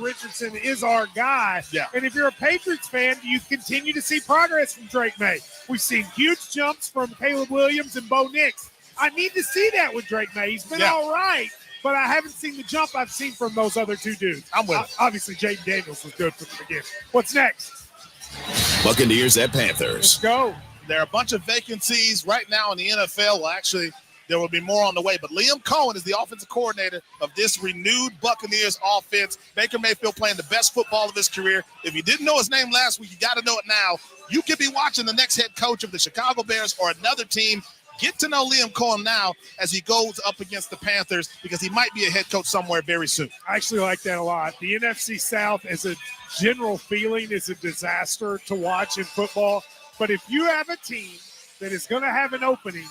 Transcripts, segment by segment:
Richardson is our guy. Yeah. And if you're a Patriots fan, you continue to see progress from Drake May. We've seen huge jumps from Caleb Williams and Bo Nix. I need to see that with Drake May. He's been all right, but I haven't seen the jump I've seen from those other two dudes. I'm with it. Obviously, Jaden Daniels was good from the beginning. What's next? Buccaneers at Panthers. Let's go. There are a bunch of vacancies right now in the NFL. Well, actually, there will be more on the way. But Liam Cohen is the offensive coordinator of this renewed Buccaneers offense. Baker Mayfield playing the best football of his career. If you didn't know his name last week, you got to know it now. You could be watching the next head coach of the Chicago Bears or another team. Get to know Liam Cohen now as he goes up against the Panthers because he might be a head coach somewhere very soon. I actually like that a lot. The NFC South, as a general feeling, is a disaster to watch in football. But if you have a team that is going to have an opening,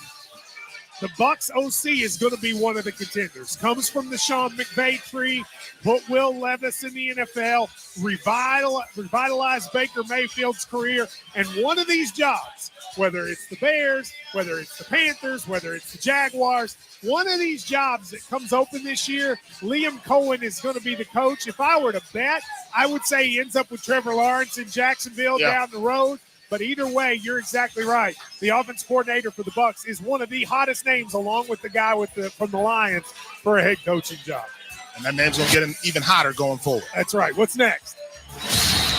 the Bucs OC is going to be one of the contenders. Comes from the Sean McVay tree, put Will Levis in the NFL, revitalize Baker Mayfield's career, and one of these jobs, whether it's the Bears, whether it's the Panthers, whether it's the Jaguars, one of these jobs that comes open this year, Liam Cohen is going to be the coach. If I were to bet, I would say he ends up with Trevor Lawrence in Jacksonville down the road. But either way, you're exactly right. The offense coordinator for the Bucs is one of the hottest names, along with the guy from the Lions, for a head coaching job. And that name's going to get even hotter going forward. That's right. What's next?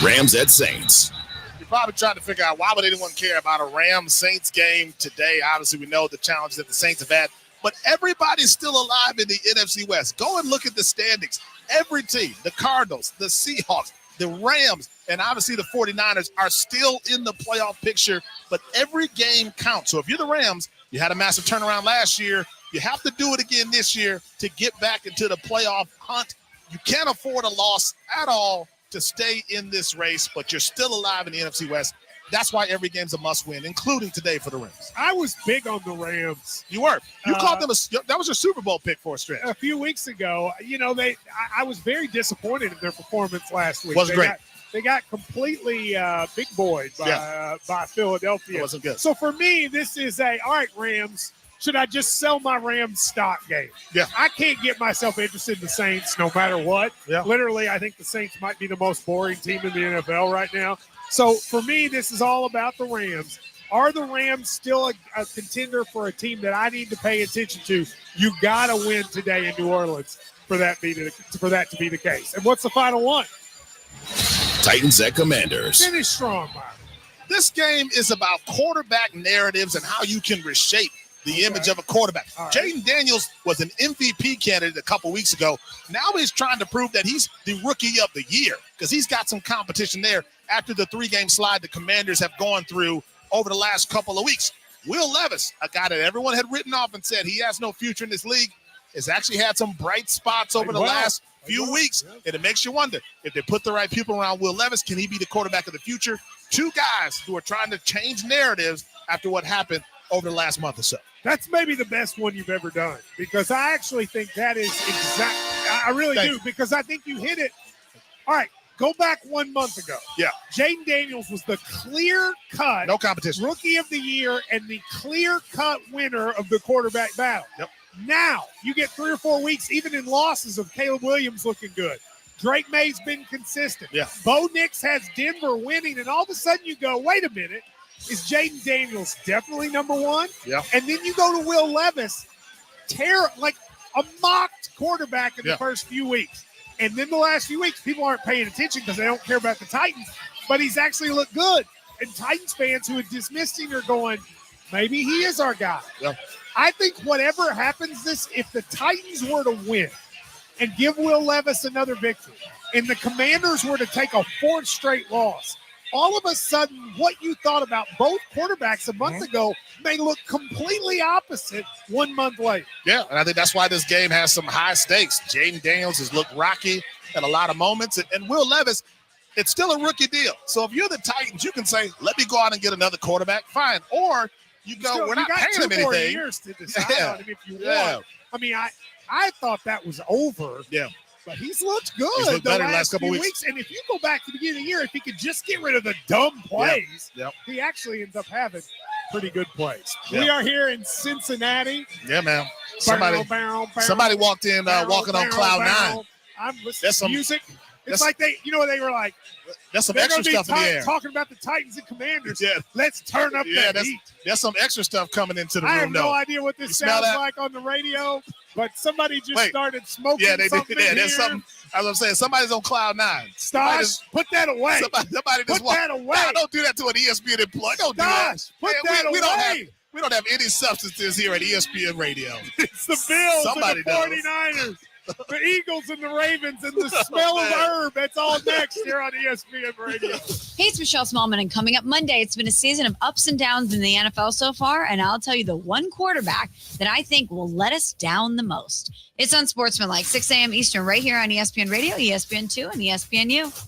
Rams at Saints. You're probably trying to figure out why would anyone care about a Rams-Saints game today. Obviously, we know the challenge that the Saints have had. But everybody's still alive in the NFC West. Go and look at the standings. Every team, the Cardinals, the Seahawks, the Rams, and obviously the 49ers are still in the playoff picture, but every game counts. So if you're the Rams, you had a massive turnaround last year. You have to do it again this year to get back into the playoff hunt. You can't afford a loss at all to stay in this race, but you're still alive in the NFC West. That's why every game's a must-win, including today for the Rams. I was big on the Rams. You were. You called them that was your Super Bowl pick for a stretch. A few weeks ago, I was very disappointed in their performance last week. Wasn't great. They got completely big boyed by Philadelphia. It wasn't good. So for me, this is all right, Rams, should I just sell my Rams stock game? Yeah. I can't get myself interested in the Saints no matter what. Yeah. Literally, I think the Saints might be the most boring team in the NFL right now. So for me, this is all about the Rams. Are the Rams still a contender for a team that I need to pay attention to? You got to win today in New Orleans for that to be the case. And what's the final one? Titans at Commanders. Finish strong, Myron. This game is about quarterback narratives and how you can reshape the image of a quarterback. Right. Jaden Daniels was an MVP candidate a couple weeks ago. Now he's trying to prove that he's the rookie of the year because he's got some competition there after the 3-game slide the Commanders have gone through over the last couple of weeks. Will Levis, a guy that everyone had written off and said he has no future in this league, has actually had some bright spots over the last few weeks. Yeah. And it makes you wonder, if they put the right people around Will Levis, can he be the quarterback of the future? Two guys who are trying to change narratives after what happened over the last month or so. That's maybe the best one you've ever done, because I actually think that is exact. I really do, because I think you hit it. All right, go back 1 month ago. Yeah. Jaden Daniels was the clear-cut no competition rookie of the year and the clear-cut winner of the quarterback battle. Yep. Now, you get 3 or 4 weeks, even in losses, of Caleb Williams looking good. Drake May's been consistent. Yeah. Bo Nix has Denver winning, and all of a sudden you go, wait a minute. Is Jaden Daniels definitely number one? Yeah. And then you go to Will Levis, like a mocked quarterback in the first few weeks. And then the last few weeks, people aren't paying attention because they don't care about the Titans, but he's actually looked good. And Titans fans who had dismissed him are going, maybe he is our guy. Yeah. I think whatever happens if the Titans were to win and give Will Levis another victory, and the Commanders were to take a 4th straight loss, all of a sudden what you thought about both quarterbacks a month ago may look completely opposite 1 month later. Yeah, and I think that's why this game has some high stakes. Jaden Daniels has looked rocky at a lot of moments, and Will Levis, it's still a rookie deal. So if you're the Titans, you can say, let me go out and get another quarterback, fine. Or you go, we're not paying him anything. 2 more years to decide on him if you want. I mean, I thought that was over. Yeah. But he's looked good looked the better last couple few weeks. And if you go back to the beginning of the year, if he could just get rid of the dumb plays, he actually ends up having pretty good plays. Yeah. We are here in Cincinnati. Yeah, man. Somebody walked in walking on cloud 9. I'm listening to music. It's like they were like, that's some they're extra gonna be stuff in the air. talking about the Titans and Commanders. Yeah. Let's turn up that heat. There's some extra stuff coming into the I room, have no idea what this sounds like on the radio, but somebody just started smoking something in there's here. something. As I'm saying, somebody's on cloud nine. Stosh, put that away. Somebody just put that away. No, don't do that to an ESPN employee. Don't do that. Put that away. We don't have any substances here at ESPN Radio. It's the Bills Somebody and the 49ers. The Eagles and the Ravens and the smell of herb. That's all next here on ESPN Radio. Hey, it's Michelle Smallman, and coming up Monday, it's been a season of ups and downs in the NFL so far, and I'll tell you the one quarterback that I think will let us down the most. It's Unsportsmanlike, 6 a.m. Eastern, right here on ESPN Radio, ESPN2, and ESPNU.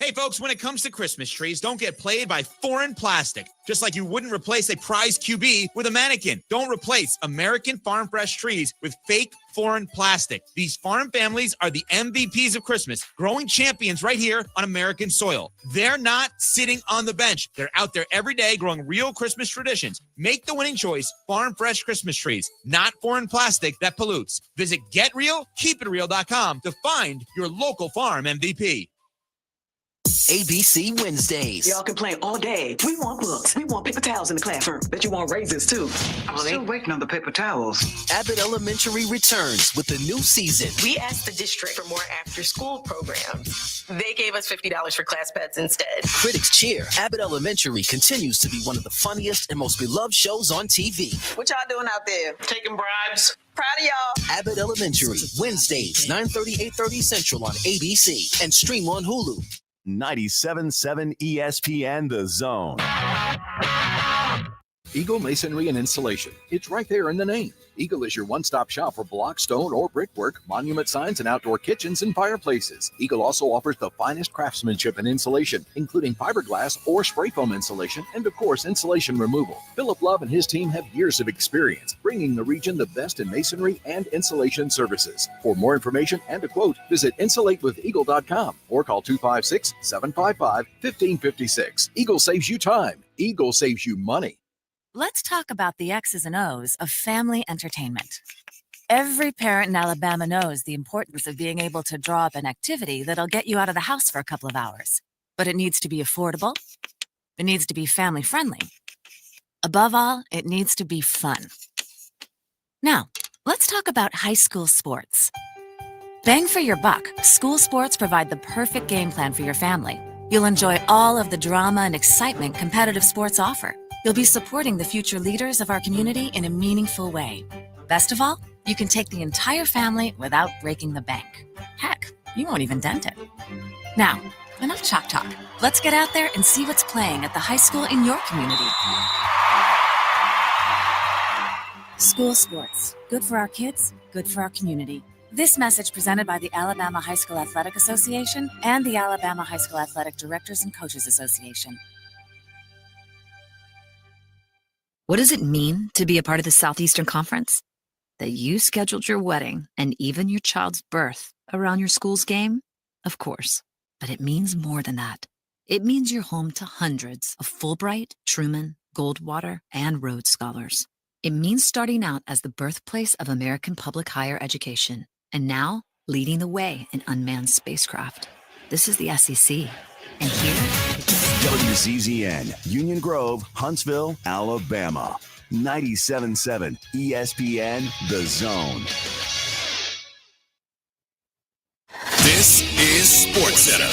Hey, folks, when it comes to Christmas trees, don't get played by foreign plastic. Just like you wouldn't replace a prize QB with a mannequin. Don't replace American Farm Fresh trees with fake foreign plastic. These farm families are the MVPs of Christmas, growing champions right here on American soil. They're not sitting on the bench. They're out there every day growing real Christmas traditions. Make the winning choice, Farm Fresh Christmas trees, not foreign plastic that pollutes. Visit GetRealKeepItReal.com to find your local farm MVP. ABC Wednesdays. Y'all can play all day. We want books. We want paper towels in the classroom. Bet you want raises, too. I'm still waiting on the paper towels. Abbott Elementary returns with a new season. We asked the district for more after-school programs. They gave us $50 for class pets instead. Critics cheer. Abbott Elementary continues to be one of the funniest and most beloved shows on TV. What y'all doing out there? Taking bribes? Proud of y'all. Abbott Elementary, Wednesdays, 9:30, 8:30 Central on ABC and stream on Hulu. 97.7 ESPN The Zone. Eagle Masonry and Installation. It's right there in the name. Eagle is your one-stop shop for block, stone, or brickwork, monument signs, and outdoor kitchens and fireplaces. Eagle also offers the finest craftsmanship and insulation, including fiberglass or spray foam insulation, and of course, insulation removal. Philip Love and his team have years of experience, bringing the region the best in masonry and insulation services. For more information and a quote, visit insulatewitheagle.com or call 256-755-1556. Eagle saves you time. Eagle saves you money. Let's talk about the X's and O's of family entertainment. Every parent in Alabama knows the importance of being able to draw up an activity that'll get you out of the house for a couple of hours. But it needs to be affordable. It needs to be family-friendly. Above all, it needs to be fun. Now, let's talk about high school sports. Bang for your buck, school sports provide the perfect game plan for your family. You'll enjoy all of the drama and excitement competitive sports offer. You'll be supporting the future leaders of our community in a meaningful way. Best of all, you can take the entire family without breaking the bank. Heck, you won't even dent it. Now, enough chalk talk. Let's get out there and see what's playing at the high school in your community. School sports. Good for our kids, good for our community. This message presented by the Alabama High School Athletic Association and the Alabama High School Athletic Directors and Coaches Association. What does it mean to be a part of the Southeastern Conference? That you scheduled your wedding and even your child's birth around your school's game? Of course. But it means more than that. It means you're home to hundreds of Fulbright, Truman, Goldwater, and Rhodes Scholars. It means starting out as the birthplace of American public higher education, and now leading the way in unmanned spacecraft. This is the SEC. And here, WZZN, Union Grove, Huntsville, Alabama. 97.7 ESPN The Zone. This is SportsCenter.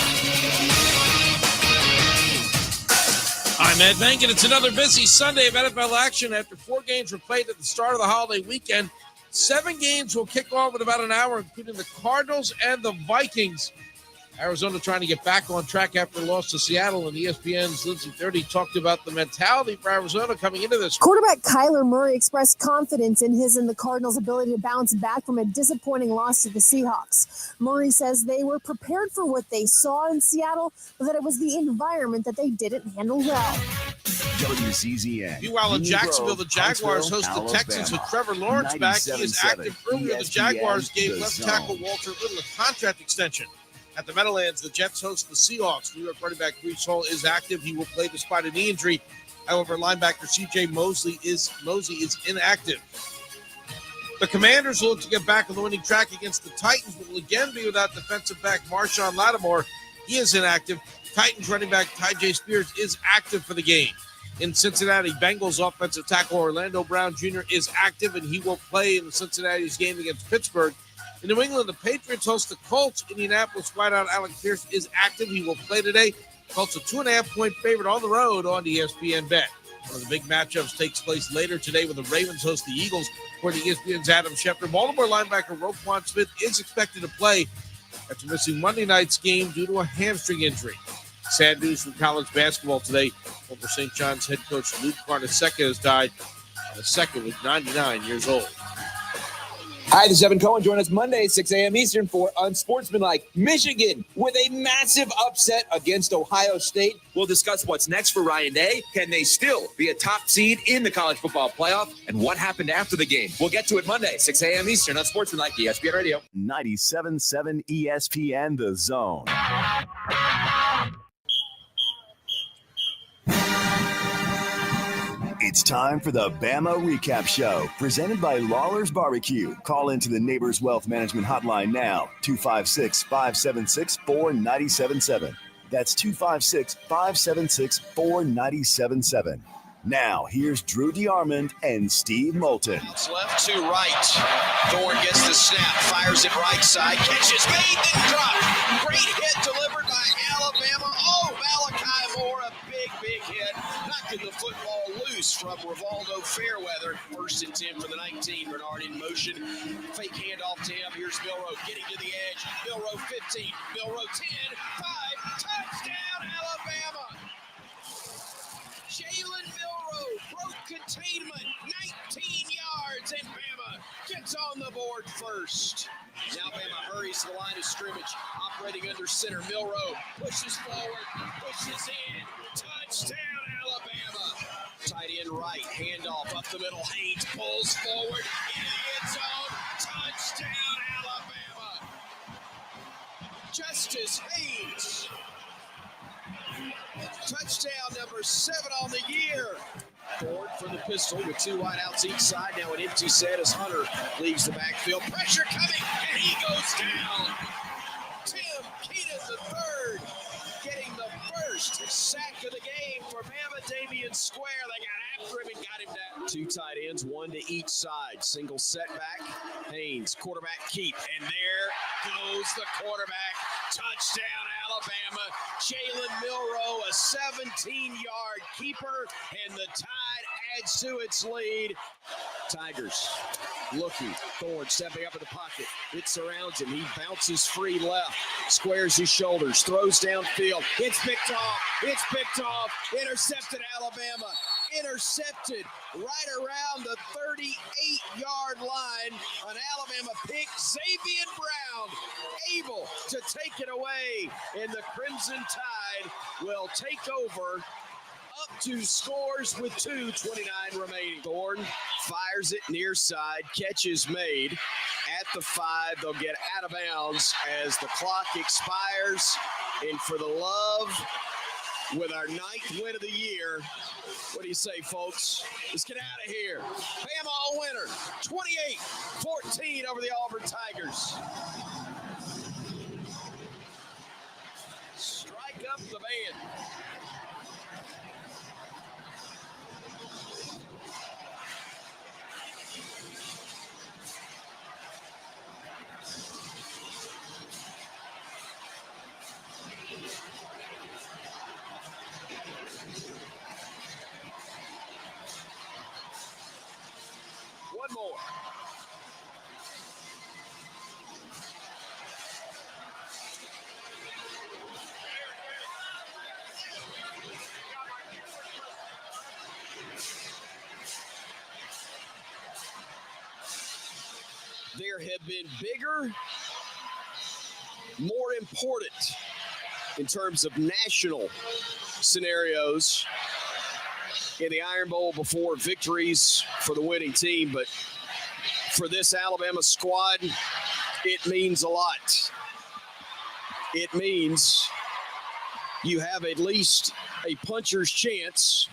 I'm Ed Bank, and it's another busy Sunday of NFL action after 4 games were played at the start of the holiday weekend. 7 games will kick off in about an hour, including the Cardinals and the Vikings. Arizona trying to get back on track after a loss to Seattle, and ESPN's Lindsey 30 talked about the mentality for Arizona coming into this. Quarterback Kyler Murray expressed confidence in his and the Cardinals' ability to bounce back from a disappointing loss to the Seahawks. Murray says they were prepared for what they saw in Seattle, but that it was the environment that they didn't handle well. WCZN. Meanwhile, in Jacksonville, the Jaguars host the Texans with Trevor Lawrence back. He is active earlier. The Jaguars gave left tackle Walter Little a contract extension. At the Meadowlands, the Jets host the Seahawks. New York running back Breece Hall is active. He will play despite a knee injury. However, linebacker C.J. Mosley is inactive. The Commanders will look to get back on the winning track against the Titans, but will again be without defensive back Marshawn Lattimore. He is inactive. Titans running back Ty J. Spears is active for the game. In Cincinnati, Bengals offensive tackle Orlando Brown Jr. is active, and he will play in the Cincinnati's game against Pittsburgh. In New England, the Patriots host the Colts. Indianapolis wideout Alec Pierce is active. He will play today. Colts a 2.5-point favorite on the road on ESPN Bet. One of the big matchups takes place later today when the Ravens host the Eagles, where the ESPN's Adam Schefter. Baltimore linebacker Roquan Smith is expected to play after missing Monday night's game due to a hamstring injury. Sad news from college basketball today. Former St. John's head coach Luke Carnesecca has died. Carnesecca was 99 years old. Hi, this is Evan Cohen. Join us Monday, 6 a.m. Eastern for Unsportsmanlike. Michigan with a massive upset against Ohio State. We'll discuss what's next for Ryan Day. Can they still be a top seed in the college football playoff? And what happened after the game? We'll get to it Monday, 6 a.m. Eastern on Sportsmanlike, ESPN Radio. 97.7 ESPN The Zone. It's time for the Bama Recap Show, presented by Lawlers Barbecue. Call into the Neighbors Wealth Management Hotline now, 256-576-4977. That's 256-576-4977. Now, here's Drew DeArmond and Steve Moulton. Left to right. Thorne gets the snap, fires it right side, catches made, then dropped. Great hit delivered by Alabama. Oh, Malachi Moore, a big hit. Knocking the football loose from Rivaldo Fairweather. 1st and 10 for the 19. Bernard in motion. Fake handoff to him. Here's Milroe getting to the edge. Milroe 15. Milroe 10. 5. Touchdown, Alabama. Jalen Milroe broke containment, 19 yards, and Bama gets on the board first. Now Bama hurries to the line of scrimmage, operating under center. Milroe pushes forward, pushes in, touchdown Alabama. Tight end right, handoff up the middle. Haynes pulls forward, in the end zone, touchdown Alabama. Justice Haynes. Touchdown number 7 on the year. Ford for the pistol with 2 wideouts each side. Now an empty set as Hunter leaves the backfield. Pressure coming, and he goes down. Tim Keaton III getting the first sack of the game for Bama. Damian Square. They got after him and got him down. 2 tight ends, 1 to each side. Single setback. Haynes, quarterback keep. And there goes the quarterback. Touchdown, Alabama. Jalen Milroe, a 17-yard keeper, and the Tide adds to its lead. Tigers looking. Thorne stepping up in the pocket. It surrounds him. He bounces free left. Squares his shoulders. Throws downfield. It's picked off. It's picked off. Intercepted, Alabama. Intercepted right around the 38-yard line. An Alabama pick. Xavier Brown able to take it away, and the Crimson Tide will take over up 2 scores with 2:29 remaining. Thorne fires it near side. Catch is made at the 5. They'll get out of bounds as the clock expires. And for the love, with our 9th win of the year, what do you say, folks? Let's get out of here. Bama a winner, 28-14 over the Auburn Tigers. Strike up the band. One more. There have been bigger, more important in terms of national scenarios in the Iron Bowl before victories for the winning team, but for this Alabama squad, it means a lot. It means you have at least a puncher's chance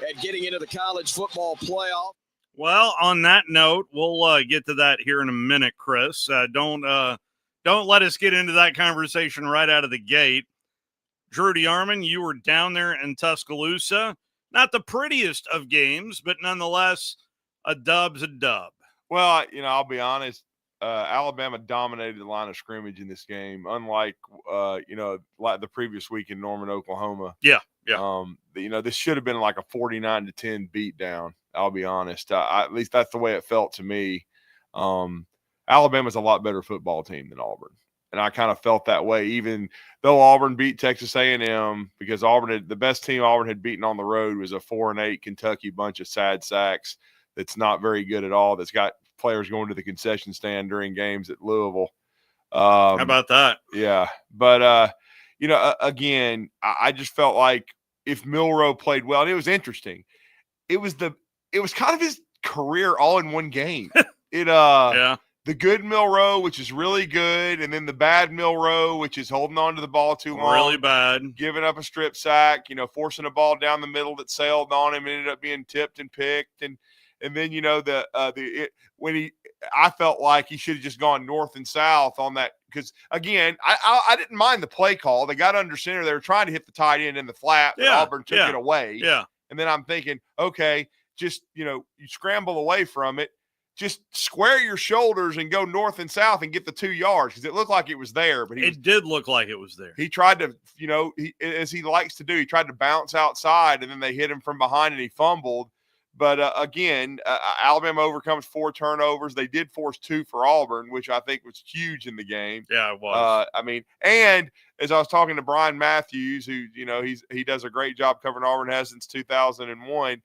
at getting into the college football playoff. Well, on that note, we'll get to that here in a minute, Chris. Don't let us get into that conversation right out of the gate. Drew DeArmond, you were down there in Tuscaloosa. Not the prettiest of games, but nonetheless, a dub's a dub. Well, I'll be honest. Alabama dominated the line of scrimmage in this game, unlike, like the previous week in Norman, Oklahoma. Yeah. This should have been like a 49-10 beatdown. I'll be honest. At least that's the way it felt to me. Alabama's a lot better football team than Auburn. And I kind of felt that way, even though Auburn beat Texas A&M, because the best team Auburn had beaten on the road was a 4-8 Kentucky bunch of sad sacks that's not very good at all, that's got players going to the concession stand during games at Louisville. How about that? Yeah. But, again, I just felt like if Milroe played well, and it was interesting, it was kind of his career all in one game. The good Milroe, which is really good, and then the bad Milroe, which is holding on to the ball too long. Really bad. Giving up a strip sack, forcing a ball down the middle that sailed on him and ended up being tipped and picked. And then, I felt like he should have just gone north and south on that. Because, again, I didn't mind the play call. They got under center. They were trying to hit the tight end in the flat, but Auburn took it away. Yeah. And then I'm thinking, okay, just, you scramble away from it. Just square your shoulders and go north and south and get the 2 yards, because it looked like it was there. But it did look like it was there. He tried to, as he likes to do, he tried to bounce outside, and then they hit him from behind and he fumbled. But, again, Alabama overcomes 4 turnovers. They did force 2 for Auburn, which I think was huge in the game. Yeah, it was. And as I was talking to Brian Matthews, who, he does a great job covering Auburn, has since 2001.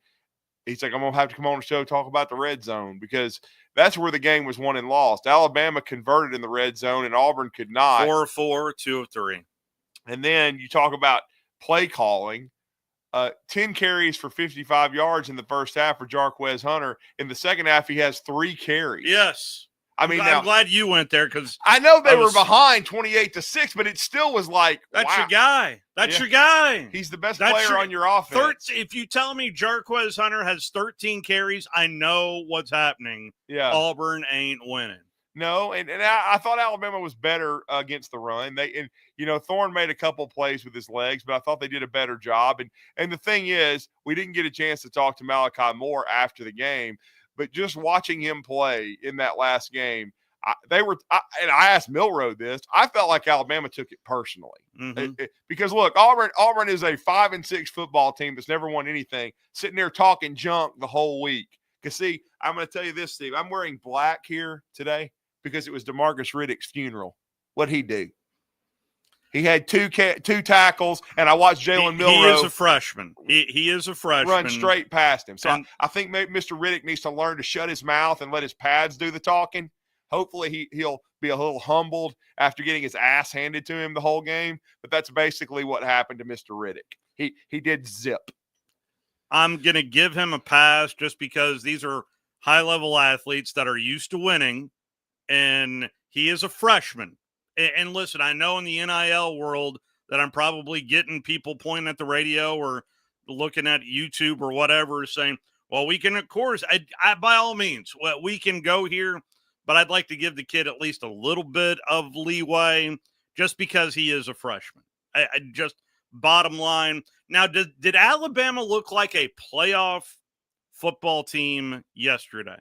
He's like, I'm going to have to come on the show, talk about the red zone, because that's where the game was won and lost. Alabama converted in the red zone, and Auburn could not. 4 of 4, 2 of 3. And then you talk about play calling. 10 carries for 55 yards in the first half for Jarquez Hunter. In the second half, he has 3 carries. Yes. I'm glad you went there, because I know they were behind 28-6, but it still was like, that's your guy. That's your guy. He's the best player on your offense. If you tell me Jarquez Hunter has 13 carries, I know what's happening. Yeah. Auburn ain't winning. No, and I thought Alabama was better against the run. Thorne made a couple plays with his legs, but I thought they did a better job. And the thing is, we didn't get a chance to talk to Malachi Moore after the game. But just watching him play in that last game, and I asked Milroe this, I felt like Alabama took it personally. Mm-hmm. Because, look, Auburn is a 5-6 football team that's never won anything, sitting there talking junk the whole week. Because, see, I'm going to tell you this, Steve. I'm wearing black here today because it was DeMarcus Riddick's funeral. What'd he do? He had two tackles, and I watched Jalen Milroe. He is a freshman. He is a freshman. Run straight past him. So I think maybe Mr. Riddick needs to learn to shut his mouth and let his pads do the talking. Hopefully he'll be a little humbled after getting his ass handed to him the whole game. But that's basically what happened to Mr. Riddick. He did zip. I'm going to give him a pass just because these are high-level athletes that are used to winning, and he is a freshman. And listen, I know in the NIL world that I'm probably getting people pointing at the radio or looking at YouTube or whatever saying, well, we can, of course, I by all means, we can go here, but I'd like to give the kid at least a little bit of leeway just because he is a freshman. I just bottom line. Now, did Alabama look like a playoff football team yesterday?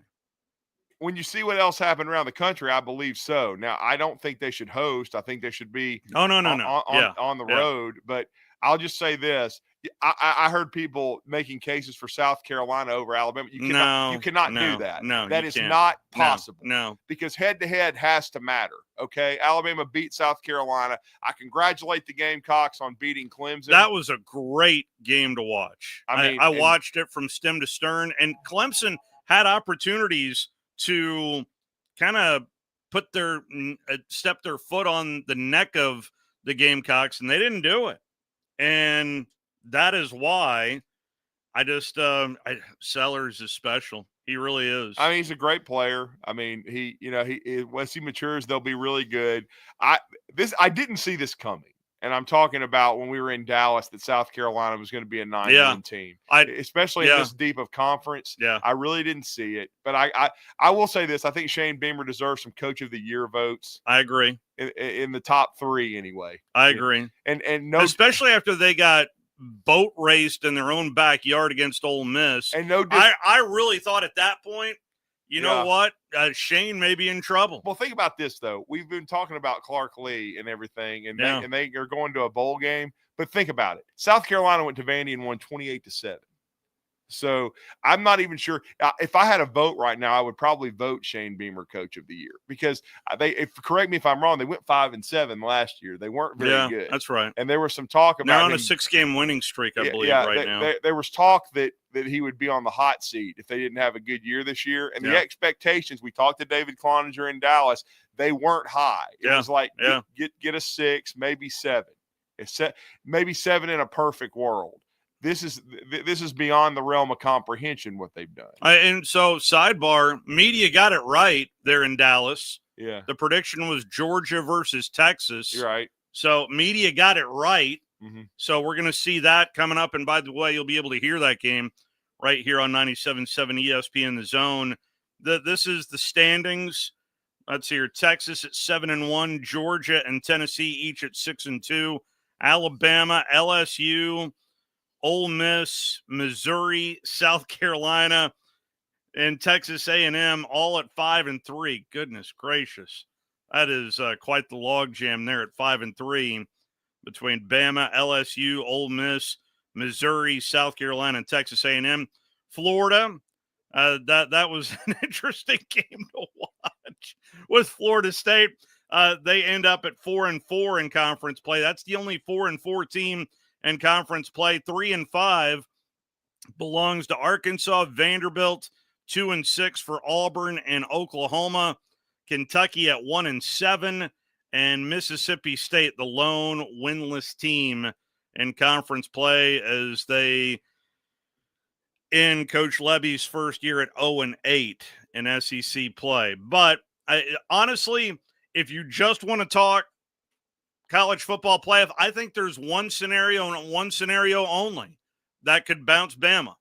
When you see what else happened around the country, I believe so. Now, I don't think they should host. I think they should be on the road. But I'll just say this. I heard people making cases for South Carolina over Alabama. You cannot do that. No, that is not possible. No. Because head-to-head has to matter, okay? Alabama beat South Carolina. I congratulate the Gamecocks on beating Clemson. That was a great game to watch. I watched it from stem to stern, and Clemson had opportunities to kind of step their foot on the neck of the Gamecocks, and they didn't do it. And that is why Sellers is special. He really is. I mean, he's a great player. I mean, he once he matures, they'll be really good. I didn't see this coming. And I'm talking about when we were in Dallas that South Carolina was going to be a 9-win team, especially in this deep of conference. Yeah. I really didn't see it. But I will say this. I think Shane Beamer deserves some Coach of the Year votes. I agree. In the top 3 anyway. I agree. And especially after they got boat raced in their own backyard against Ole Miss. And I really thought at that point, you know what? Shane may be in trouble. Well, think about this, though. We've been talking about Clark Lee and everything, and they are going to a bowl game. But think about it. South Carolina went to Vandy and won 28-7. So I'm not even sure. If I had a vote right now, I would probably vote Shane Beamer Coach of the Year because correct me if I'm wrong, they went 5-7 last year. They weren't very good. That's right. And there was some talk about they're on a 6-game winning streak, I believe, right now. There was talk that he would be on the hot seat if they didn't have a good year this year. And the expectations, we talked to David Cloninger in Dallas, they weren't high. It was like get a 6, maybe 7. Maybe 7 in a perfect world. This is beyond the realm of comprehension what they've done. And so, sidebar, media got it right there in Dallas. Yeah. The prediction was Georgia versus Texas. You're right. So, media got it right. Mm-hmm. So, we're going to see that coming up. And by the way, you'll be able to hear that game right here on 97.7 ESPN The Zone. This is the standings. Let's see here. Texas at 7-1, Georgia and Tennessee each at 6-2, Alabama, LSU, Ole Miss, Missouri, South Carolina, and Texas A&M all at 5-3. Goodness gracious. That is quite the logjam there at 5-3 between Bama, LSU, Ole Miss, Missouri, South Carolina, and Texas A&M. Florida, that was an interesting game to watch with Florida State. They end up at 4-4 in conference play. That's the only 4-4 team in conference play. 3-5 belongs to Arkansas, Vanderbilt, 2-6 for Auburn and Oklahoma, Kentucky at 1-7, and Mississippi State, the lone winless team in conference play as they end Coach Levy's first year at 0-8 in SEC play. But honestly, if you just want to talk college football playoff, I think there's one scenario and one scenario only that could bounce Bama.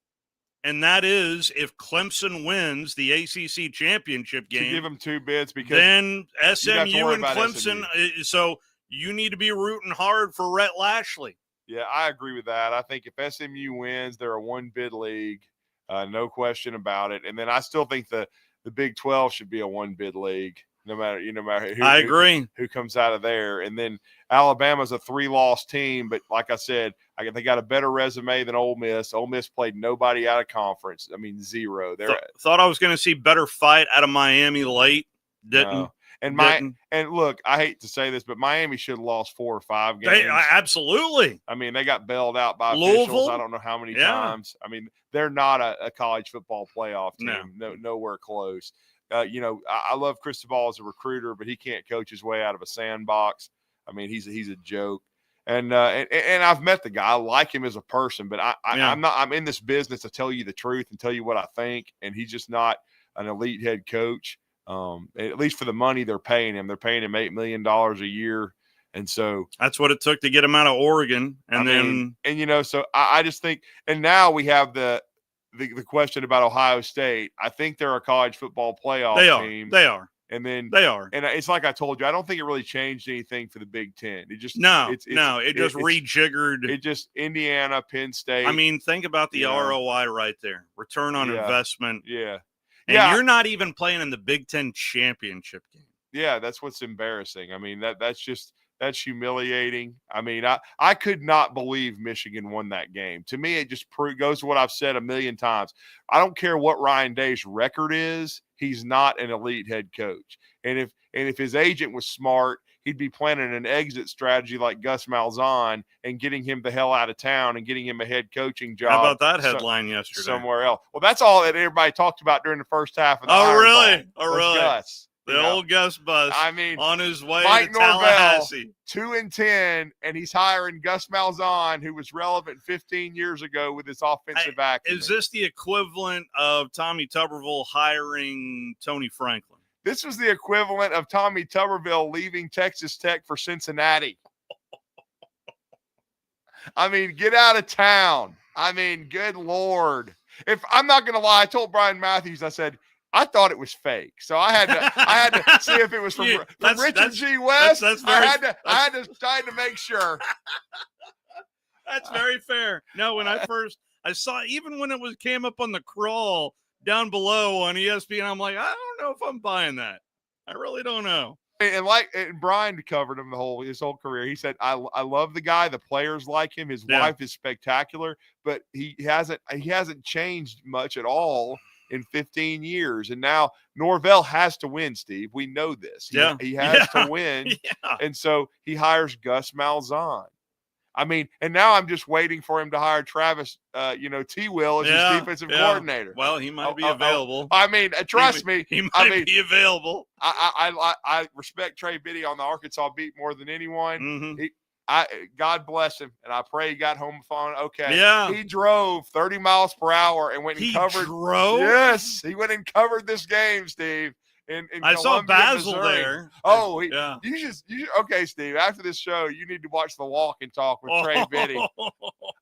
And that is if Clemson wins the ACC championship game. To give them 2 bids because then SMU and Clemson. So you need to be rooting hard for Rhett Lashley. Yeah, I agree with that. I think if SMU wins, they're a 1-bid league, no question about it. And then I still think the Big 12 should be a 1-bid league. No matter who comes out of there. And then Alabama's a 3-loss team, but like I said, they got a better resume than Ole Miss. Ole Miss played nobody out of conference. I mean, 0. Thought I was going to see better fight out of Miami late. Didn't. No. And look, I hate to say this, but Miami should have lost 4 or 5 games. Absolutely. I mean, they got bailed out by Louisville. officials. I don't know how many times. I mean, they're not a college football playoff team. No, nowhere close. I love Cristobal as a recruiter, but he can't coach his way out of a sandbox. I mean, he's a joke. And I've met the guy. I like him as a person, but I'm in this business to tell you the truth and tell you what I think. And he's just not an elite head coach. At least for the money they're paying him. They're paying him $8 million a year. And so that's what it took to get him out of Oregon. So I just think, and now we have the question about Ohio State. I think they're a college football playoff team. They are. And then they are. And it's like I told you, I don't think it really changed anything for the Big Ten. It just it just rejiggered. It just Indiana, Penn State. I mean, think about the ROI right there. Return on investment. Yeah. And you're not even playing in the Big Ten championship game. Yeah, that's what's embarrassing. I mean, that's humiliating. I mean, I could not believe Michigan won that game. To me, it just goes to what I've said a million times. I don't care what Ryan Day's record is. He's not an elite head coach. And if his agent was smart, he'd be planning an exit strategy like Gus Malzahn and getting him the hell out of town and getting him a head coaching job. How about that headline yesterday? Somewhere else. Well, that's all that everybody talked about during the first half of the really? Gus. Old Gus Bus. I mean, on his way Mike to Tallahassee. 2-10, and he's hiring Gus Malzahn, who was relevant 15 years ago with his offensive acumen. Is this the equivalent of Tommy Tuberville hiring Tony Franklin? This was the equivalent of Tommy Tuberville leaving Texas Tech for Cincinnati. I mean, get out of town. I mean, good Lord. If I'm not going to lie, I told Brian Matthews, I said, I thought it was fake. So I had to see if it was from Richard G. West. I had to try to make sure. That's very fair. No, when I saw, even when it came up on the crawl down below on ESPN, I'm like, I don't know if I'm buying that. I really don't know. And Brian covered him his whole career. He said, I love the guy. The players like him. His wife is spectacular, but he hasn't changed much at all in 15 years. And now Norvell has to win, Steve. We know this. He has to win. Yeah. And so he hires Gus Malzahn. I mean, and now I'm just waiting for him to hire Travis, T. Will as his defensive coordinator. Well, he might be available. I mean, trust me. He might be available. I respect Trey Biddy on the Arkansas beat more than anyone. Mm-hmm. God bless him, and I pray he got home phone okay. Yeah. He drove 30 miles per hour and went and covered. Drove? Yes, he went and covered this game, Steve. In I Columbia, saw Basil Missouri. there. Oh, you should. Okay, Steve. After this show, you need to watch the walk and talk with Trey Biddy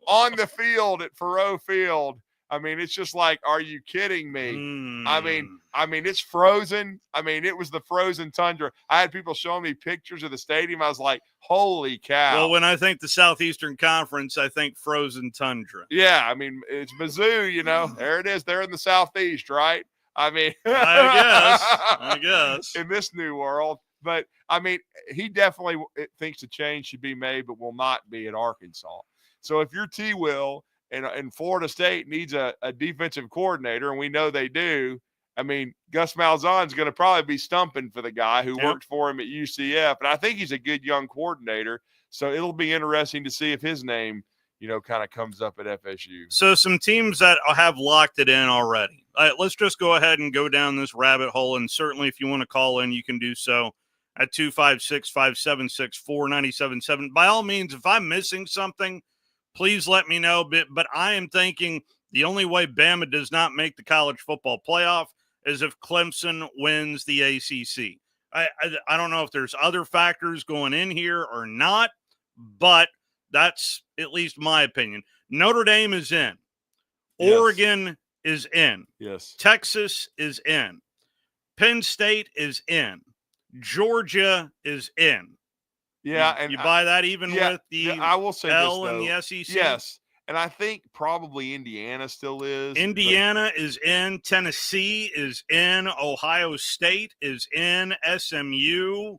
on the field at Faurot Field. I mean, it's just like, are you kidding me? I mean, it's frozen. I mean, it was the frozen tundra. I had people showing me pictures of the stadium. I was like, holy cow. Well, when I think the Southeastern Conference, I think frozen tundra. Yeah, I mean, it's Mizzou, there it is. They're in the Southeast, right? I mean, I guess in this new world, but I mean, he definitely thinks a change should be made, but will not be at Arkansas. So if you're T. Will and Florida State needs a defensive coordinator, and we know they do, I mean, Gus Malzahn's going to probably be stumping for the guy who worked for him at UCF, and I think he's a good young coordinator. So it'll be interesting to see if his name, kind of comes up at FSU. So some teams that have locked it in already. Let's just go ahead and go down this rabbit hole. And certainly if you want to call in, you can do so at 256-576-4977. By all means, if I'm missing something, please let me know. But I am thinking the only way Bama does not make the college football playoff is if Clemson wins the ACC. I don't know if there's other factors going in here or not, but that's at least my opinion. Notre Dame is in. Yes. Oregon is in. Yes. Texas is in. Penn State is in. Georgia is in. Yeah, you buy that even with the I will say L this, and the SEC? Yes. And I think probably Indiana still is. Indiana is in. Tennessee is in. Ohio State is in. SMU.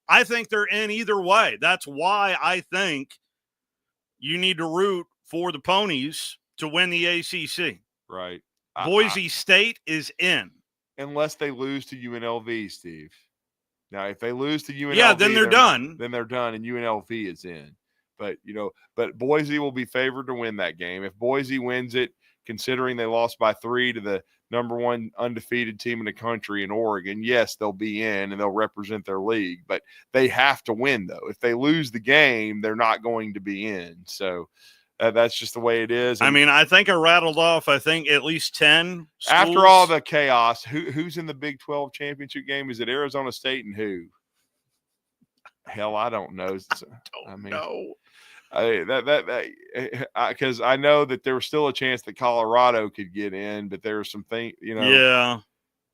I think they're in either way. That's why I think you need to root for the Ponies to win the ACC. Right. Boise State is in. Unless they lose to UNLV, Steve. Now, if they lose to UNLV, then they're done. Then they're done, and UNLV is in. But, but Boise will be favored to win that game. If Boise wins it, considering they lost by 3 to the number 1 undefeated team in the country in Oregon, yes, they'll be in and they'll represent their league. But they have to win, though. If they lose the game, they're not going to be in. So that's just the way it is. And I think I rattled off, at least 10 schools. After all the chaos, who's in the Big 12 championship game? Is it Arizona State and who? Hell, I don't know. I don't know. Because I know that there was still a chance that Colorado could get in, but there were some things, Yeah.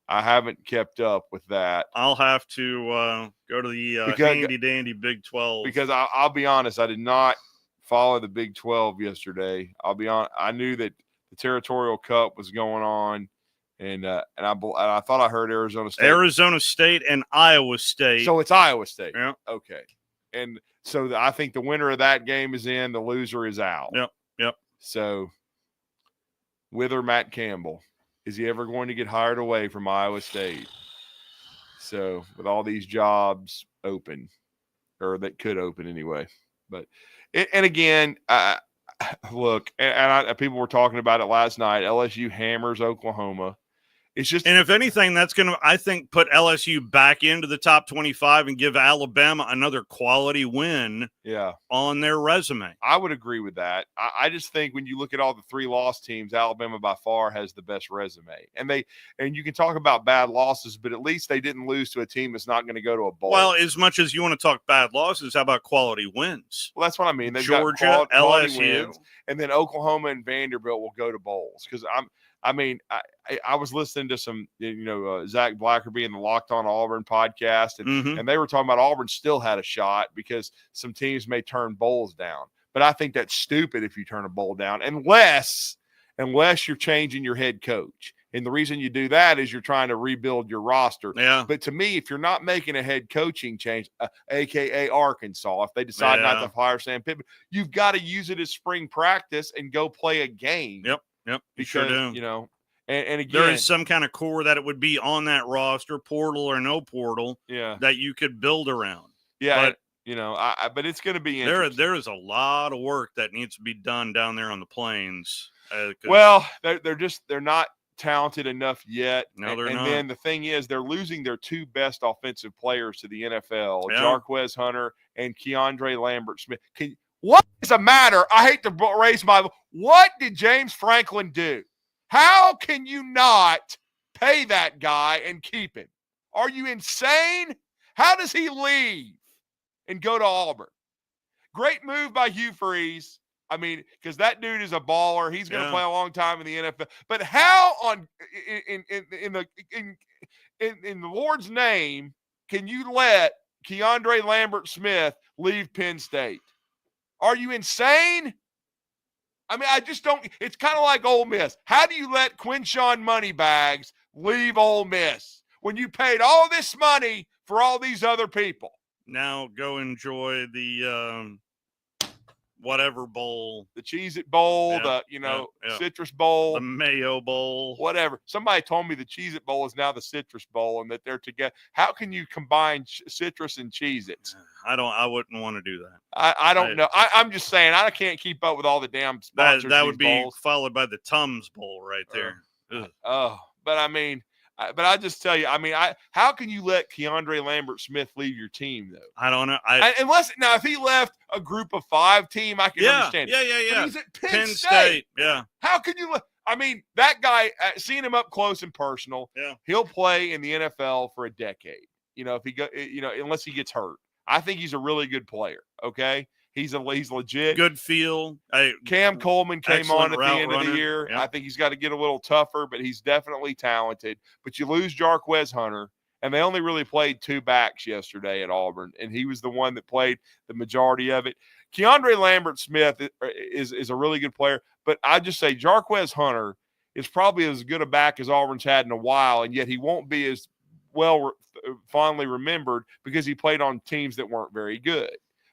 I haven't kept up with that. I'll have to go to the handy-dandy Big 12. Because I'll be honest, I did not follow the Big 12 yesterday. I'll be honest. I knew that the Territorial Cup was going on, and I thought I heard Arizona State and Iowa State. So it's Iowa State. Yeah. Okay. And so I think the winner of that game is in. The loser is out. Yep. So Wither Matt Campbell, is he ever going to get hired away from Iowa State? So with all these jobs open, or that could open anyway. But and again, look, and people were talking about it last night. LSU hammers Oklahoma. It's just, and if anything, that's going to, I think, put LSU back into the top 25 and give Alabama another quality win on their resume. I would agree with that. I just think when you look at all the 3 loss teams, Alabama by far has the best resume. And you can talk about bad losses, but at least they didn't lose to a team that's not going to go to a bowl. Well, as much as you want to talk bad losses, how about quality wins? Well, that's what I mean. They've Georgia, got quality LSU, wins, and then Oklahoma and Vanderbilt will go to bowls. Because I was listening to some, Zach Blackerby and the Locked On Auburn podcast, and they were talking about Auburn still had a shot because some teams may turn bowls down. But I think that's stupid if you turn a bowl down, unless you're changing your head coach. And the reason you do that is you're trying to rebuild your roster. Yeah. But to me, if you're not making a head coaching change, a.k.a. Arkansas, if they decide not to hire Sam Pittman, you've got to use it as spring practice and go play a game. Yep, you because, sure do. And again, there is some kind of core that it would be on that roster, portal or no portal, that you could build around. Yeah, but, but it's going to be interesting. There is a lot of work that needs to be done down there on the plains. Well, they're not talented enough yet. No, they're not. And then the thing is, they're losing their 2 best offensive players to the NFL, Jarquez Hunter and Keandre Lambert-Smith. What is the matter? I hate to raise my – what did James Franklin do? How can you not pay that guy and keep him? Are you insane? How does he leave and go to Auburn? Great move by Hugh Freeze. I mean, because that dude is a baller. He's going to play a long time in the NFL. But how in the Lord's name can you let Keandre Lambert-Smith leave Penn State? Are you insane? I mean, I just don't. It's kind of like Ole Miss. How do you let Quinshawn Moneybags leave Ole Miss when you paid all this money for all these other people? Now go enjoy the whatever bowl. The Cheez-It Bowl, Citrus Bowl. The Mayo Bowl. Whatever. Somebody told me the Cheez-It Bowl is now the Citrus Bowl and that they're together. How can you combine citrus and Cheez-Its? I wouldn't want to do that. I don't know. I'm just saying I can't keep up with all the damn sponsors. That would be bowls. Followed by the Tums Bowl right there. But I mean, but I just tell you, I mean, how can you let Keandre Lambert-Smith leave your team though? I don't know. Unless now, if he left a group of 5 team, I can understand. Yeah. But he's at Penn State. Yeah. How can you? I mean, that guy. Seeing him up close and personal. Yeah. He'll play in the NFL for a decade. If he go, unless he gets hurt. I think he's a really good player. Okay. He's legit. Good feel. Cam Coleman came on at the end of the year. Yeah. I think he's got to get a little tougher, but he's definitely talented. But you lose Jarquez Hunter, and they only really played 2 backs yesterday at Auburn, and he was the one that played the majority of it. Keandre Lambert-Smith is a really good player, but I just say Jarquez Hunter is probably as good a back as Auburn's had in a while, and yet he won't be as fondly remembered because he played on teams that weren't very good.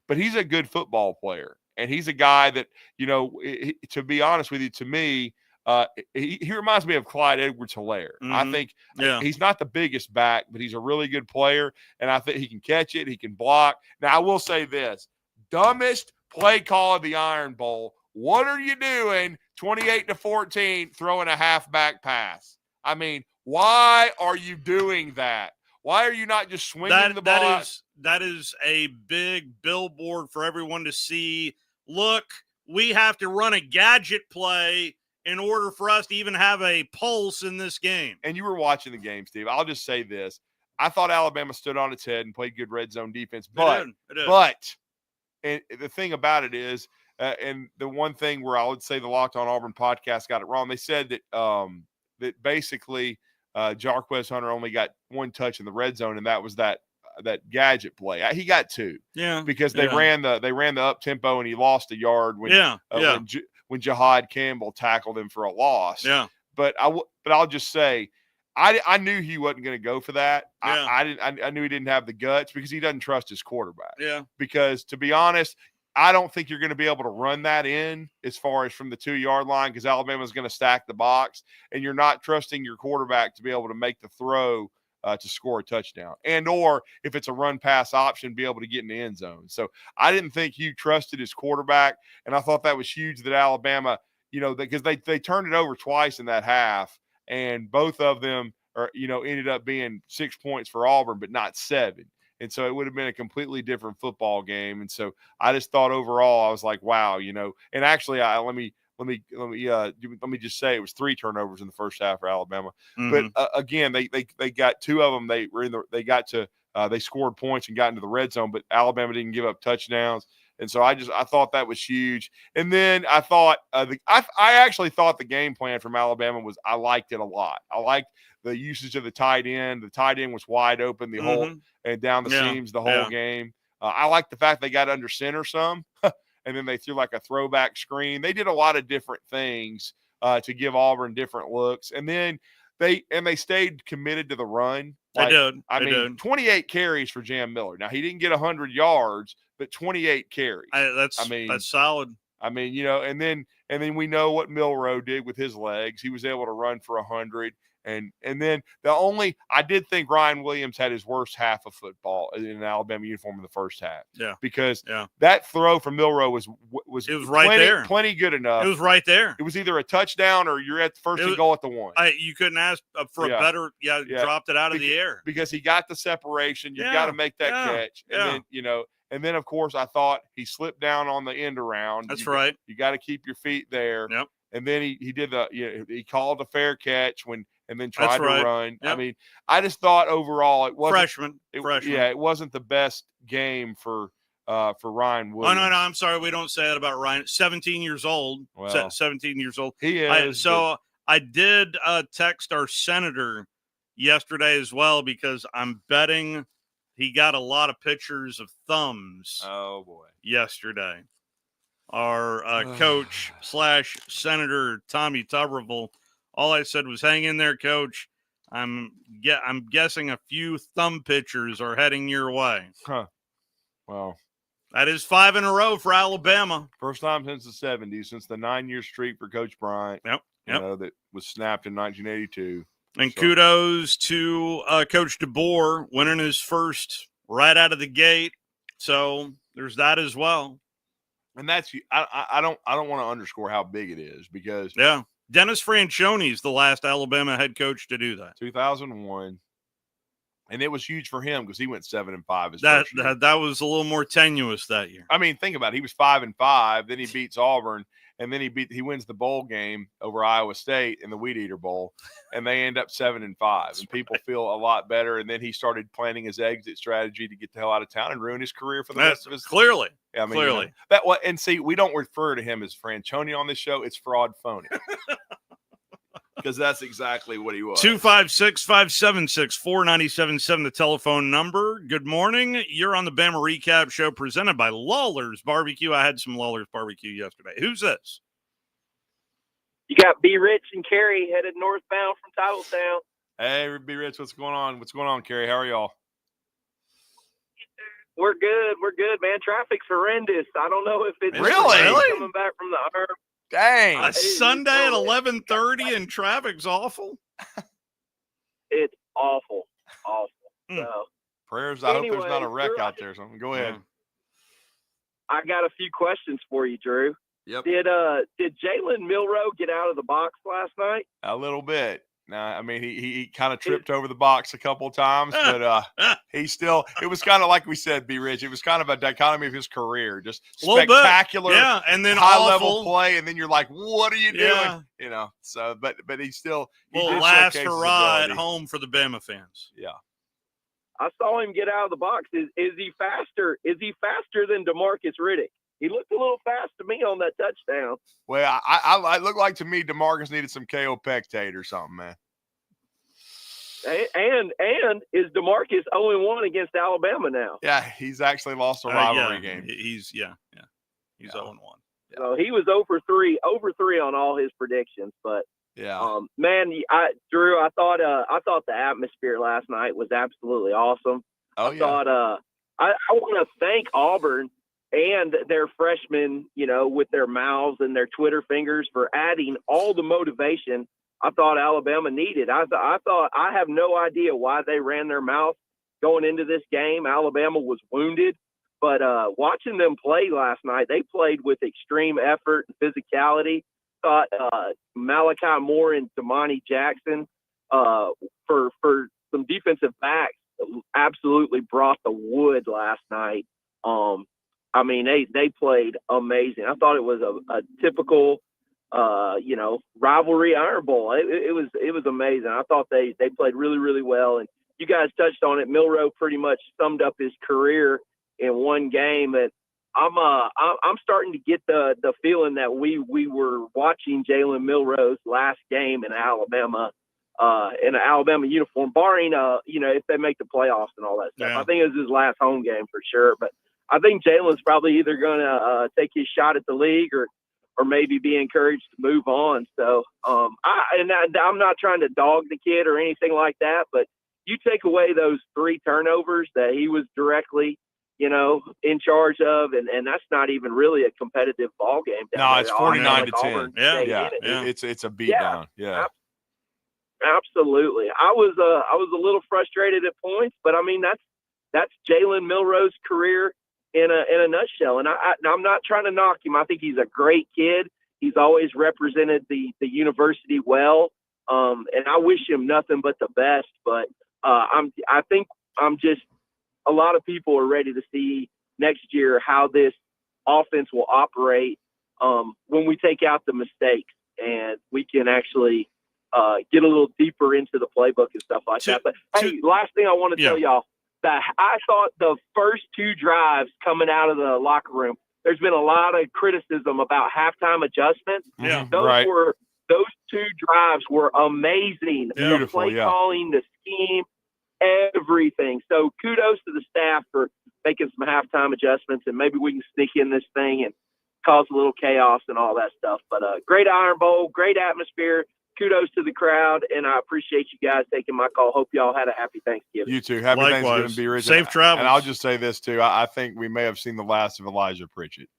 But he's a good football player, and he's a guy that, to be honest with you, to me, he reminds me of Clyde Edwards-Helaire. I think he's not the biggest back, but he's a really good player, and I think he can catch it. He can block. Now, I will say this. Dumbest play call of the Iron Bowl. What are you doing 28-14 throwing a halfback pass? I mean, why are you doing that? Why are you not just swinging the ball? That is a big billboard for everyone to see. Look, we have to run a gadget play in order for us to even have a pulse in this game. And you were watching the game, Steve. I'll just say this. I thought Alabama stood on its head and played good red zone defense. But and the thing about it is, and the one thing where I would say the Locked On Auburn podcast got it wrong, they said that basically Jarquez Hunter only got 1 touch in the red zone, and that was that gadget play. He got 2. Yeah. Because they ran the up tempo and he lost a yard when Jihad Campbell tackled him for a loss. Yeah. But I'll just say I knew he wasn't going to go for that. Yeah. I knew he didn't have the guts because he doesn't trust his quarterback. Yeah. Because to be honest, I don't think you're going to be able to run that in as far as from the 2-yard line because Alabama's going to stack the box, and you're not trusting your quarterback to be able to make the throw to score a touchdown, and or if it's a run-pass option, be able to get in the end zone. So I didn't think Hugh trusted his quarterback, and I thought that was huge that Alabama, because they turned it over twice in that half, and both of them are, ended up being 6 points for Auburn, but not 7. And so it would have been a completely different football game. And so I just thought overall, I was like, wow, and actually let me just say it was 3 turnovers in the first half for Alabama. Mhm. But again, they got 2 of them. They scored points and got into the red zone, but Alabama didn't give up touchdowns. And so I thought that was huge. And then I thought I actually thought the game plan from Alabama I liked it a lot. I liked the usage of the tight end. The tight end was wide open the whole and down the seams the whole game. I like the fact they got under center some, and then they threw like a throwback screen. They did a lot of different things to give Auburn different looks. And then they stayed committed to the run. They did. I mean, 28 carries for Jam Miller. Now, he didn't get 100 yards, but 28 carries. That's solid. I mean, and then we know what Milroe did with his legs. He was able to run for 100. And then I did think Ryan Williams had his worst half of football in an Alabama uniform in the first half. Yeah. Because that throw from Milroe was right there. Plenty good enough. It was right there. It was either a touchdown or you're at the first and goal at the 1. You couldn't ask for a better, dropped it out of the air. Because he got the separation. You got to make that catch. And then, and then, of course, I thought he slipped down on the end around. That's right. You got to keep your feet there. Yep. And then he did he called a fair catch and then tried to run. Yep. I mean, I just thought overall it wasn't freshman. Yeah, it wasn't the best game for Ryan Williams. Oh, no, I'm sorry. We don't say that about Ryan. 17 years old. Well, 17 years old. He is. I did text our senator yesterday as well because I'm betting he got a lot of pictures of thumbs. Oh, boy. Yesterday. Our coach / Senator Tommy Tuberville. All I said was, hang in there, Coach. I'm guessing a few thumb pictures are heading your way. Huh. Well, that is 5 in a row for Alabama. First time since the 70s, since the 9-year streak for Coach Bryant. Yep. That was snapped in 1982. And kudos to Coach DeBoer winning his first right out of the gate. So there's that as well. And that's I don't want to underscore how big it is because Dennis Franchione is the last Alabama head coach to do that. 2001, and it was huge for him because he went 7-5. That was a little more tenuous that year. I mean, think about it. He was 5-5. Then he beats Auburn, and then he wins the bowl game over Iowa State in the Weed Eater Bowl, and they end up 7-5. And people feel a lot better. And then he started planning his exit strategy to get the hell out of town and ruin his career for the rest of his clearly. I mean, clearly. And see, we don't refer to him as Franchione on this show. It's Fraud Phony. Because that's exactly what he was. 256-576-4977, the telephone number. Good morning. You're on the Bama Recap Show presented by Lawlers Barbecue. I had some Lawlers Barbecue yesterday. Who's this? You got B. Rich and Carrie headed northbound from Titletown. Hey, B. Rich, what's going on? What's going on, Carrie? How are y'all? We're good, man. Traffic's horrendous. I don't know if it's really coming back from the herb. Dang. A Sunday at 11:30 and traffic's awful? It's awful. So, prayers. I hope there's not a wreck out there or something. Go ahead. I got a few questions for you, Drew. Yep. Did Jalen Milroe get out of the box last night? A little bit. Nah, I mean, he kind of tripped over the box a couple of times, but he still – it was kind of like we said, B. Rich, it was kind of a dichotomy of his career, just spectacular, and then high-level play, and then you're like, what are you doing? You know, so but he still – well, last hurrah at home for the Bama fans. Yeah. I saw him get out of the box. Is he faster? Is he faster than DeMarcus Riddick? He looked a little fast to me on that touchdown. Well, I look like to me DeMarcus needed some KO Pectate or something, man. And is DeMarcus 0-1 against Alabama now? Yeah, he's actually lost a rivalry game. He's 0-1. So he was 0-3 on all his predictions, but man, Drew, I thought the atmosphere last night was absolutely awesome. I want to thank Auburn and their freshmen, with their mouths and their Twitter fingers for adding all the motivation I thought Alabama needed. I have no idea why they ran their mouth going into this game. Alabama was wounded, but watching them play last night, they played with extreme effort and physicality. thought Malachi Moore and Damani Jackson for some defensive backs absolutely brought the wood last night. I mean, they played amazing. I thought it was a typical, rivalry Iron Bowl. It was amazing. I thought they played really, really well. And you guys touched on it. Milroe pretty much summed up his career in one game. And I'm starting to get the feeling that we were watching Jalen Milroe's last game in Alabama, in an Alabama uniform, barring if they make the playoffs and all that stuff. Yeah. I think it was his last home game for sure. But I think Jalen's probably either going to take his shot at the league or maybe be encouraged to move on. So I'm not trying to dog the kid or anything like that, but you take away those 3 turnovers that he was directly in charge of, and that's not even really a competitive ball game. No, it's 49-10. Yeah. It's a beatdown. Yeah. Absolutely. I was a little frustrated at points, but I mean that's Jalen Milroe's career in a nutshell. And I'm not trying to knock him. I think he's a great kid. He's always represented the university well, and I wish him nothing but the best. But I think a lot of people are ready to see next year how this offense will operate when we take out the mistakes and we can actually get a little deeper into the playbook and stuff like that. But hey, last thing I want to tell y'all, that I thought the first 2 drives coming out of the locker room, there's been a lot of criticism about halftime adjustments. Yeah, those 2 drives were amazing. Beautiful, the play calling, the scheme, everything. So kudos to the staff for making some halftime adjustments, and maybe we can sneak in this thing and cause a little chaos and all that stuff. But great Iron Bowl, great atmosphere. Kudos to the crowd, and I appreciate you guys taking my call. Hope y'all had a happy Thanksgiving. You too. Happy Thanksgiving, be rich. Safe travels. And I'll just say this too. I think we may have seen the last of Elijah Pritchett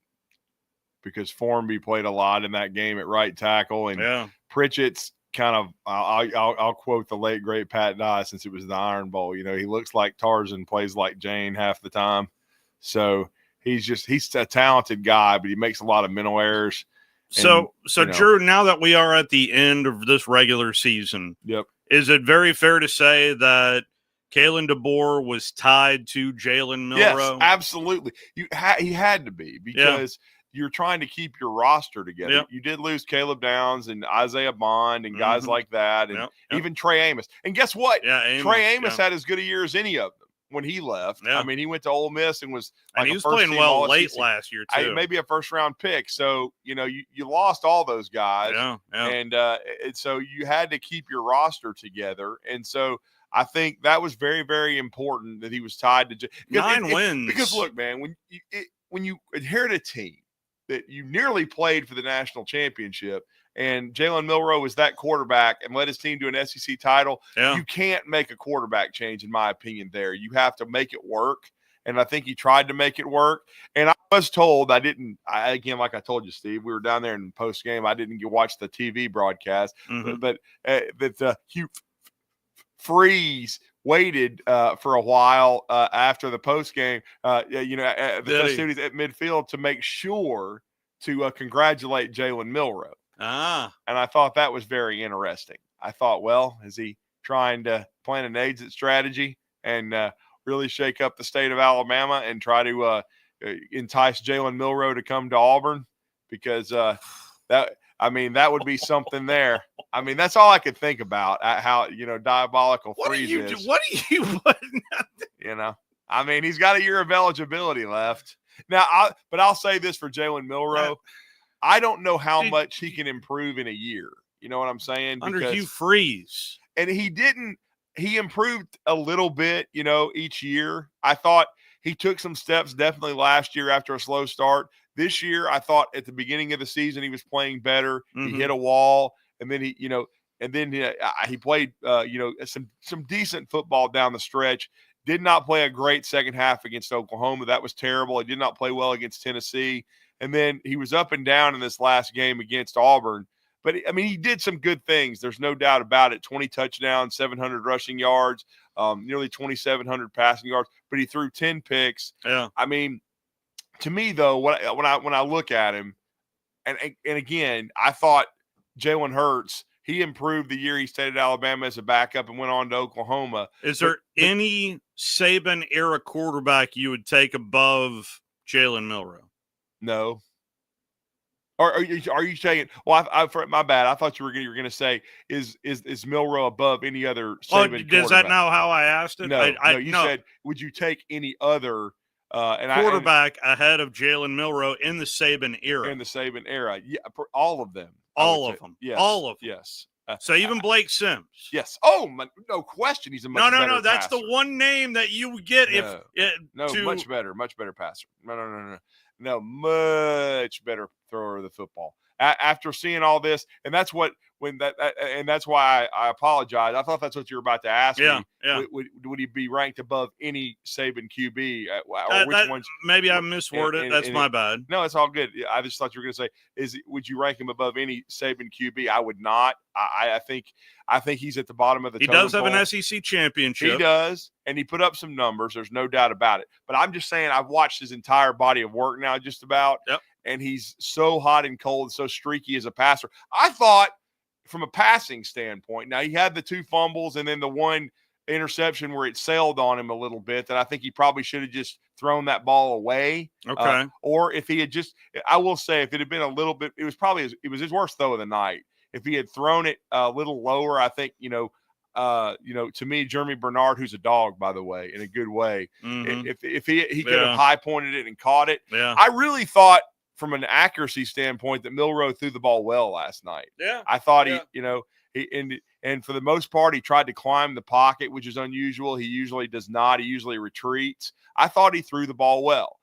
because Formby played a lot in that game at right tackle, and Pritchett's kind of I'll quote the late great Pat Dye since it was the Iron Bowl. He looks like Tarzan, plays like Jane half the time. So he's a talented guy, but he makes a lot of mental errors. So Drew, now that we are at the end of this regular season, is it very fair to say that Kalen DeBoer was tied to Jalen Milroe? Yes, absolutely. He had to be because you're trying to keep your roster together. Yep. You did lose Caleb Downs and Isaiah Bond and guys like that, and even Trey Amos. And guess what? Trey Amos had as good a year as any of them when he left. I mean, he went to Ole Miss and was he was playing well late last year too. Maybe a first-round pick. So, you lost all those guys. And so you had to keep your roster together. And so I think that was very, very important that he was tied to 9 wins. Because look, man, when you inherit a team that you nearly played for the national championship, and Jalen Milroe was that quarterback and led his team to an SEC title, you can't make a quarterback change, in my opinion, there. You have to make it work, and I think he tried to make it work. And I was told again, like I told you, Steve, we were down there in post-game. I didn't watch the TV broadcast, but that Hugh Freeze waited for a while after the post-game, the festivities at midfield to make sure to congratulate Jalen Milroe. And I thought that was very interesting. I thought, well, is he trying to plan an exit strategy and really shake up the state of Alabama and try to entice Jalen Milroe to come to Auburn? Because that would be something there. I mean, that's all I could think about, how, diabolical Freeze is. What do you I mean, he's got a year of eligibility left. Now, I'll say this for Jalen Milroe. I don't know how much he can improve in a year. You know what I'm saying? Under Hugh Freeze. And he improved a little bit, each year. I thought he took some steps definitely last year after a slow start. This year, I thought at the beginning of the season he was playing better. He hit a wall, and then he played some decent football down the stretch. Did not play a great second half against Oklahoma. That was terrible. He did not play well against Tennessee. And then he was up and down in this last game against Auburn. But, I mean, he did some good things. There's no doubt about it. 20 touchdowns, 700 rushing yards, nearly 2,700 passing yards. But he threw 10 picks. Yeah. I mean, to me, though, when I look at him, And again, I thought Jalen Hurts, he improved the year he stayed at Alabama as a backup and went on to Oklahoma. Is there any Saban era quarterback you would take above Jalen Milroe? No. Or are you saying? Well, my bad. I thought you were going to say is Milroe above any other Saban? Is that now how I asked it? No, you said would you take any other quarterback ahead of Jalen Milroe in the Saban era? In the Saban era, yeah, all of them. All of them. Yes. All of them. Yes. So even Blake Sims. Yes. Oh, no question. He's a much better No. That's passer. the one name that you would get much better passer. No, much better thrower of the football. After seeing all this, and that's what and that's why I apologize. I thought that's what you were about to ask me. Yeah. Would he be ranked above any Saban QB? Or which ones? Maybe I misworded. That's my bad. No, it's all good. I just thought you were going to say, would you rank him above any Saban QB? I would not. I think he's at the bottom of the totem pole. He does have an SEC championship. He does, and he put up some numbers. There's no doubt about it. But I'm just saying, I've watched his entire body of work now, just about. Yep. And he's so hot and cold, so streaky as a passer. I thought, from a passing standpoint, now he had the 2 fumbles and then the 1 interception where it sailed on him a little bit that I think he probably should have just thrown that ball away. Okay. Or if he had just, I will say, if it had been a little bit, it was his worst throw of the night. If he had thrown it a little lower, I think, to me, Jeremy Bernard, who's a dog, by the way, in a good way, if he could have high pointed it and caught it. Yeah. I really thought, from an accuracy standpoint, that Milroe threw the ball well last night. Yeah. I thought and for the most part, he tried to climb the pocket, which is unusual. He usually does not. He usually retreats. I thought he threw the ball well.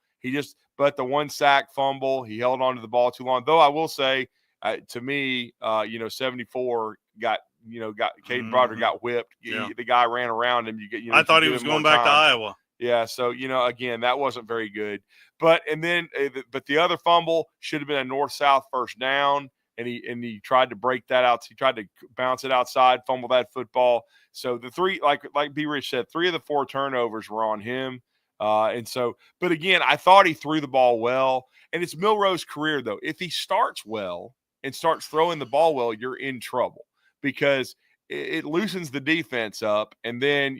But the 1 sack fumble, he held on to the ball too long. Though I will say, to me, 74 got Caden Broderick got whipped. The guy ran around him. I thought he was going back to Iowa. Yeah, so again, that wasn't very good. But the other fumble should have been a north-south first down, and he tried to break that out. He tried to bounce it outside, fumble that football. So the 3, like B. Rich said, 3 of the 4 turnovers were on him. But again, I thought he threw the ball well. And it's Milroe's career, though. If he starts well and starts throwing the ball well, you're in trouble because it loosens the defense up. And then,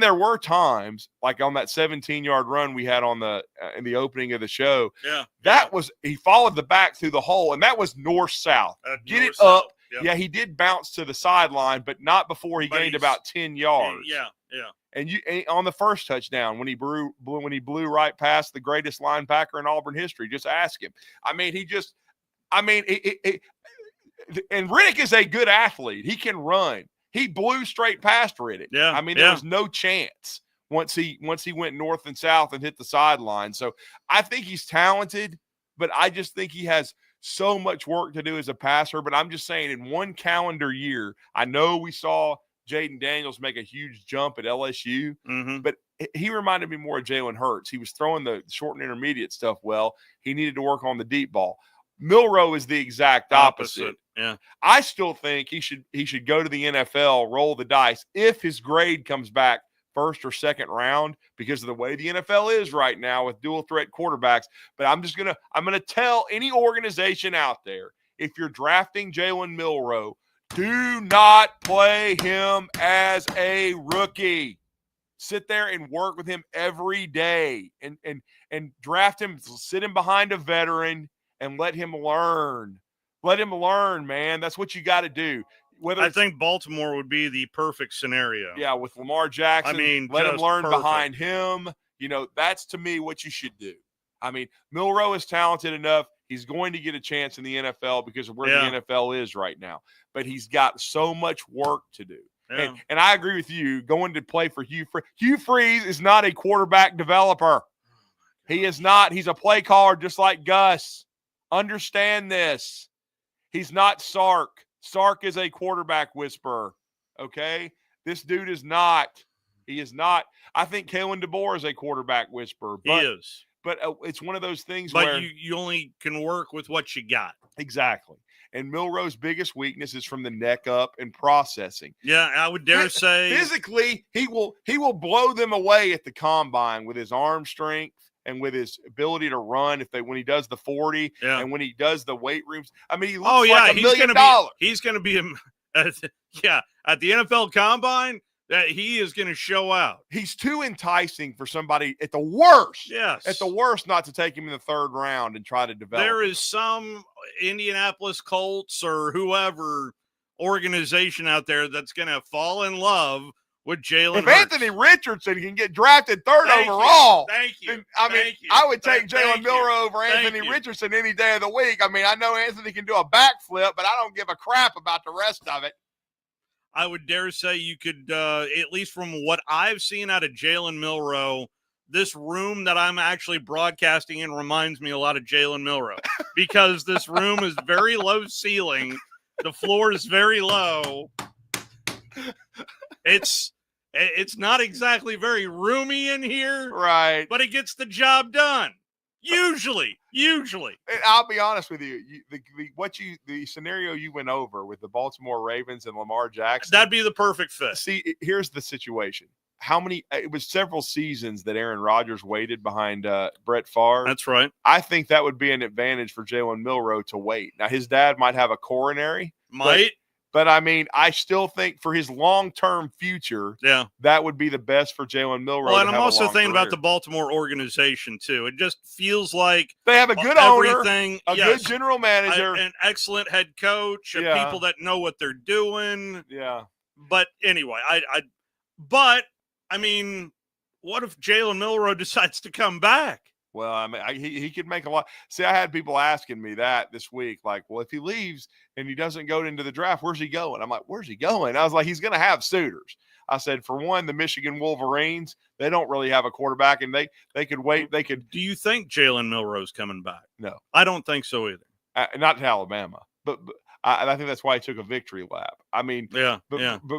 there were times like on that 17-yard run we had on in the opening of the show. Yeah. He followed the back through the hole, and that was north-south. Get it up. Yep. Yeah, he did bounce to the sideline, but not before he gained about 10 yards. Yeah. And on the first touchdown, when he blew right past the greatest linebacker in Auburn history, just ask him. And Riddick is a good athlete. He can run. He blew straight past Riddick. Yeah. There was no chance once he went north and south and hit the sideline. So I think he's talented, but I just think he has so much work to do as a passer. But I'm just saying, in one calendar year, I know we saw Jaden Daniels make a huge jump at LSU, but he reminded me more of Jalen Hurts. He was throwing the short and intermediate stuff well. He needed to work on the deep ball. Milroe is the exact opposite. Yeah. I still think he should go to the NFL, roll the dice if his grade comes back first or second round because of the way the NFL is right now with dual threat quarterbacks. But I'm going to tell any organization out there, if you're drafting Jalen Milroe, do not play him as a rookie. Sit there and work with him every day and draft him, sit him behind a veteran and let him learn. Let him learn, man. That's what you got to do. I think Baltimore would be the perfect scenario. Yeah, with Lamar Jackson. Let him learn behind him. That's to me what you should do. Milroe is talented enough. He's going to get a chance in the NFL because of where the NFL is right now. But he's got so much work to do. Yeah. And I agree with you. Going to play for Hugh Freeze. Hugh Freeze is not a quarterback developer. He is not. He's a play caller just like Gus. Understand this. He's not Sark. Sark is a quarterback whisperer. Okay? This dude is not. He is not. I think Kalen DeBoer is a quarterback whisperer. He is. But it's one of those things where you only can work with what you got. Exactly. And Milroe's biggest weakness is from the neck up and processing. Yeah, I would dare say physically he will blow them away at the combine with his arm strength and with his ability to run, when he does the 40 and when he does the weight rooms, I mean, he looks like $1 million. He's going to be at the NFL Combine. That he is going to show out. He's too enticing for somebody at the worst. Yes. At the worst, not to take him in the 3rd round and try to develop. There is some Indianapolis Colts or whoever organization out there that's going to fall in love with Jalen Hurts. If Anthony Richardson can get drafted 3rd overall, thank you. I would take Jalen Milroe over Anthony Richardson any day of the week. I mean, I know Anthony can do a backflip, but I don't give a crap about the rest of it. I would dare say you could, at least from what I've seen out of Jalen Milroe, this room that I'm actually broadcasting in reminds me a lot of Jalen Milroe because this room is very low ceiling. The floor is very low. It's not exactly very roomy in here. Right. But it gets the job done. Usually. And I'll be honest with you. The scenario you went over with the Baltimore Ravens and Lamar Jackson. That'd be the perfect fit. See, here's the situation. It was several seasons that Aaron Rodgers waited behind Brett Favre. That's right. I think that would be an advantage for Jalen Milroe to wait. Now, his dad might have a coronary. But I mean, I still think for his long-term future, that would be the best for Jalen Milroe. Well, and I'm also thinking about the Baltimore organization, too. It just feels like they have a good owner, good general manager, an excellent head coach, and people that know what they're doing. Yeah. But anyway, but I mean, what if Jalen Milroe decides to come back? Well, I mean, he could make a lot. See, I had people asking me that this week, like, well, if he leaves and he doesn't go into the draft, where's he going? I'm like, where's he going? I was like, he's going to have suitors. I said, for one, the Michigan Wolverines, they don't really have a quarterback, and they could wait. They could. Do you think Jalen Milroe's coming back? No, I don't think so either. Not to Alabama, but I think that's why he took a victory lap. I mean, but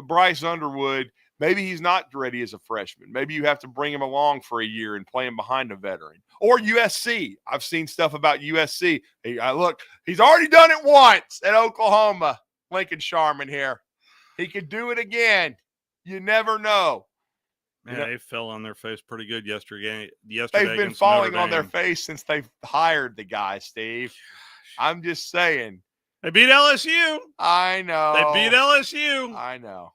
Bryce Underwood. Maybe he's not ready as a freshman. Maybe you have to bring him along for a year and play him behind a veteran. Or USC. I've seen stuff about USC. Look, he's already done it once at Oklahoma. Lincoln Sharman here. He could do it again. You never know. Man, they fell on their face pretty good yesterday. They've been falling on their face since they've hired the guy, Steve. I'm just saying. They beat LSU. I know. They beat LSU. I know.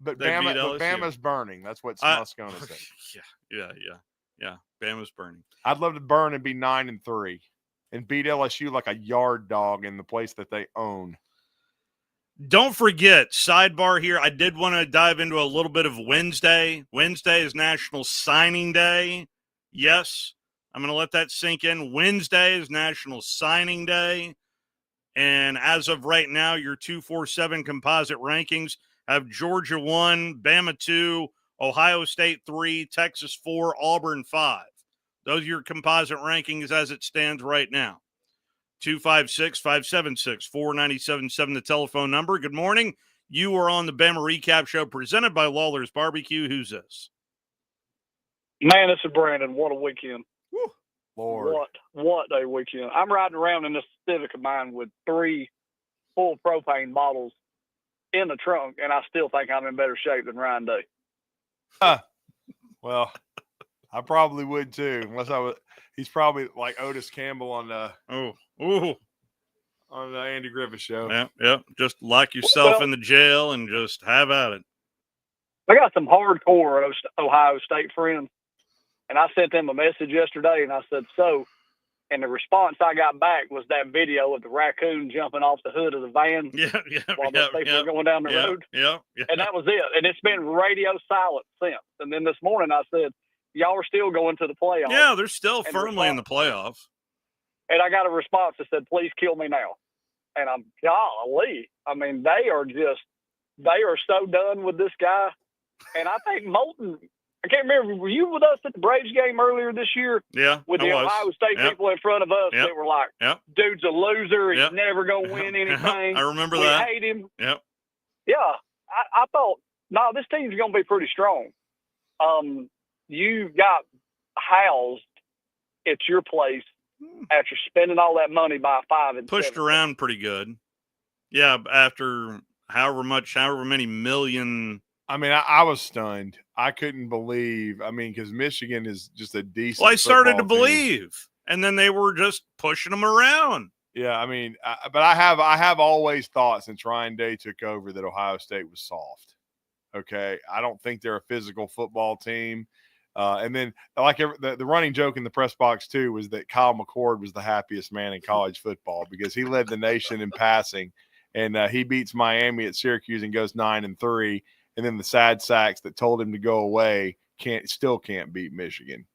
But Bama's burning. That's what Smusk's going to say. Yeah. Bama's burning. I'd love to burn and be 9-3 and beat LSU like a yard dog in the place that they own. Don't forget, sidebar here, I did want to dive into a little bit of Wednesday. Wednesday is National Signing Day. Yes, I'm going to let that sink in. Wednesday is National Signing Day. And as of right now, your 247 composite rankings have Georgia 1, Bama 2, Ohio State 3, Texas 4, Auburn 5. Those are your composite rankings as it stands right now. 256-576-4977, the telephone number. Good morning. You are on the Bama Recap Show presented by Lawlers Barbecue. Who's this? Man, this is Brandon. What a weekend. Woo. Lord. What a weekend. I'm riding around in this Civic of mine with 3 full propane bottles in the trunk, and I still think I'm in better shape than Ryan Day. Well, I probably would too, unless I was. He's probably like Otis Campbell on the on the Andy Griffith show. Yeah. Just lock yourself in the jail and just have at it. I got some hardcore Ohio State friends, and I sent them a message yesterday, and I said, and the response I got back was that video of the raccoon jumping off the hood of the van while those people were going down the road. Yeah. And that was it. And it's been radio silent since. And then this morning I said, y'all are still going to the playoffs. Yeah, they're still firmly in the playoffs. And I got a response that said, please kill me now. And I'm, golly. I mean, they are so done with this guy. And I think Moulton, I can't remember, were you with us at the Braves game earlier this year? Yeah. With the Ohio State people in front of us that were like, dude's a loser. He's never going to win anything. I remember that. We hate him. Yep. Yeah. I thought, no, this team's going to be pretty strong. You got housed at your place after spending all that money by 5 and pushed 7. Around pretty good. Yeah, after however many million I mean, I was stunned. I couldn't believe. I mean, because Michigan is just a decent. Well, I started to football team. believe, and then they were just pushing them around. Yeah, I mean, but I have always thought since Ryan Day took over that Ohio State was soft. Okay, I don't think they're a physical football team. And then, like the running joke in the press box too was that Kyle McCord was the happiest man in college football because he led the nation in passing, and he beats Miami at Syracuse and goes 9-3. And then the sad sacks that told him to go away still can't beat Michigan.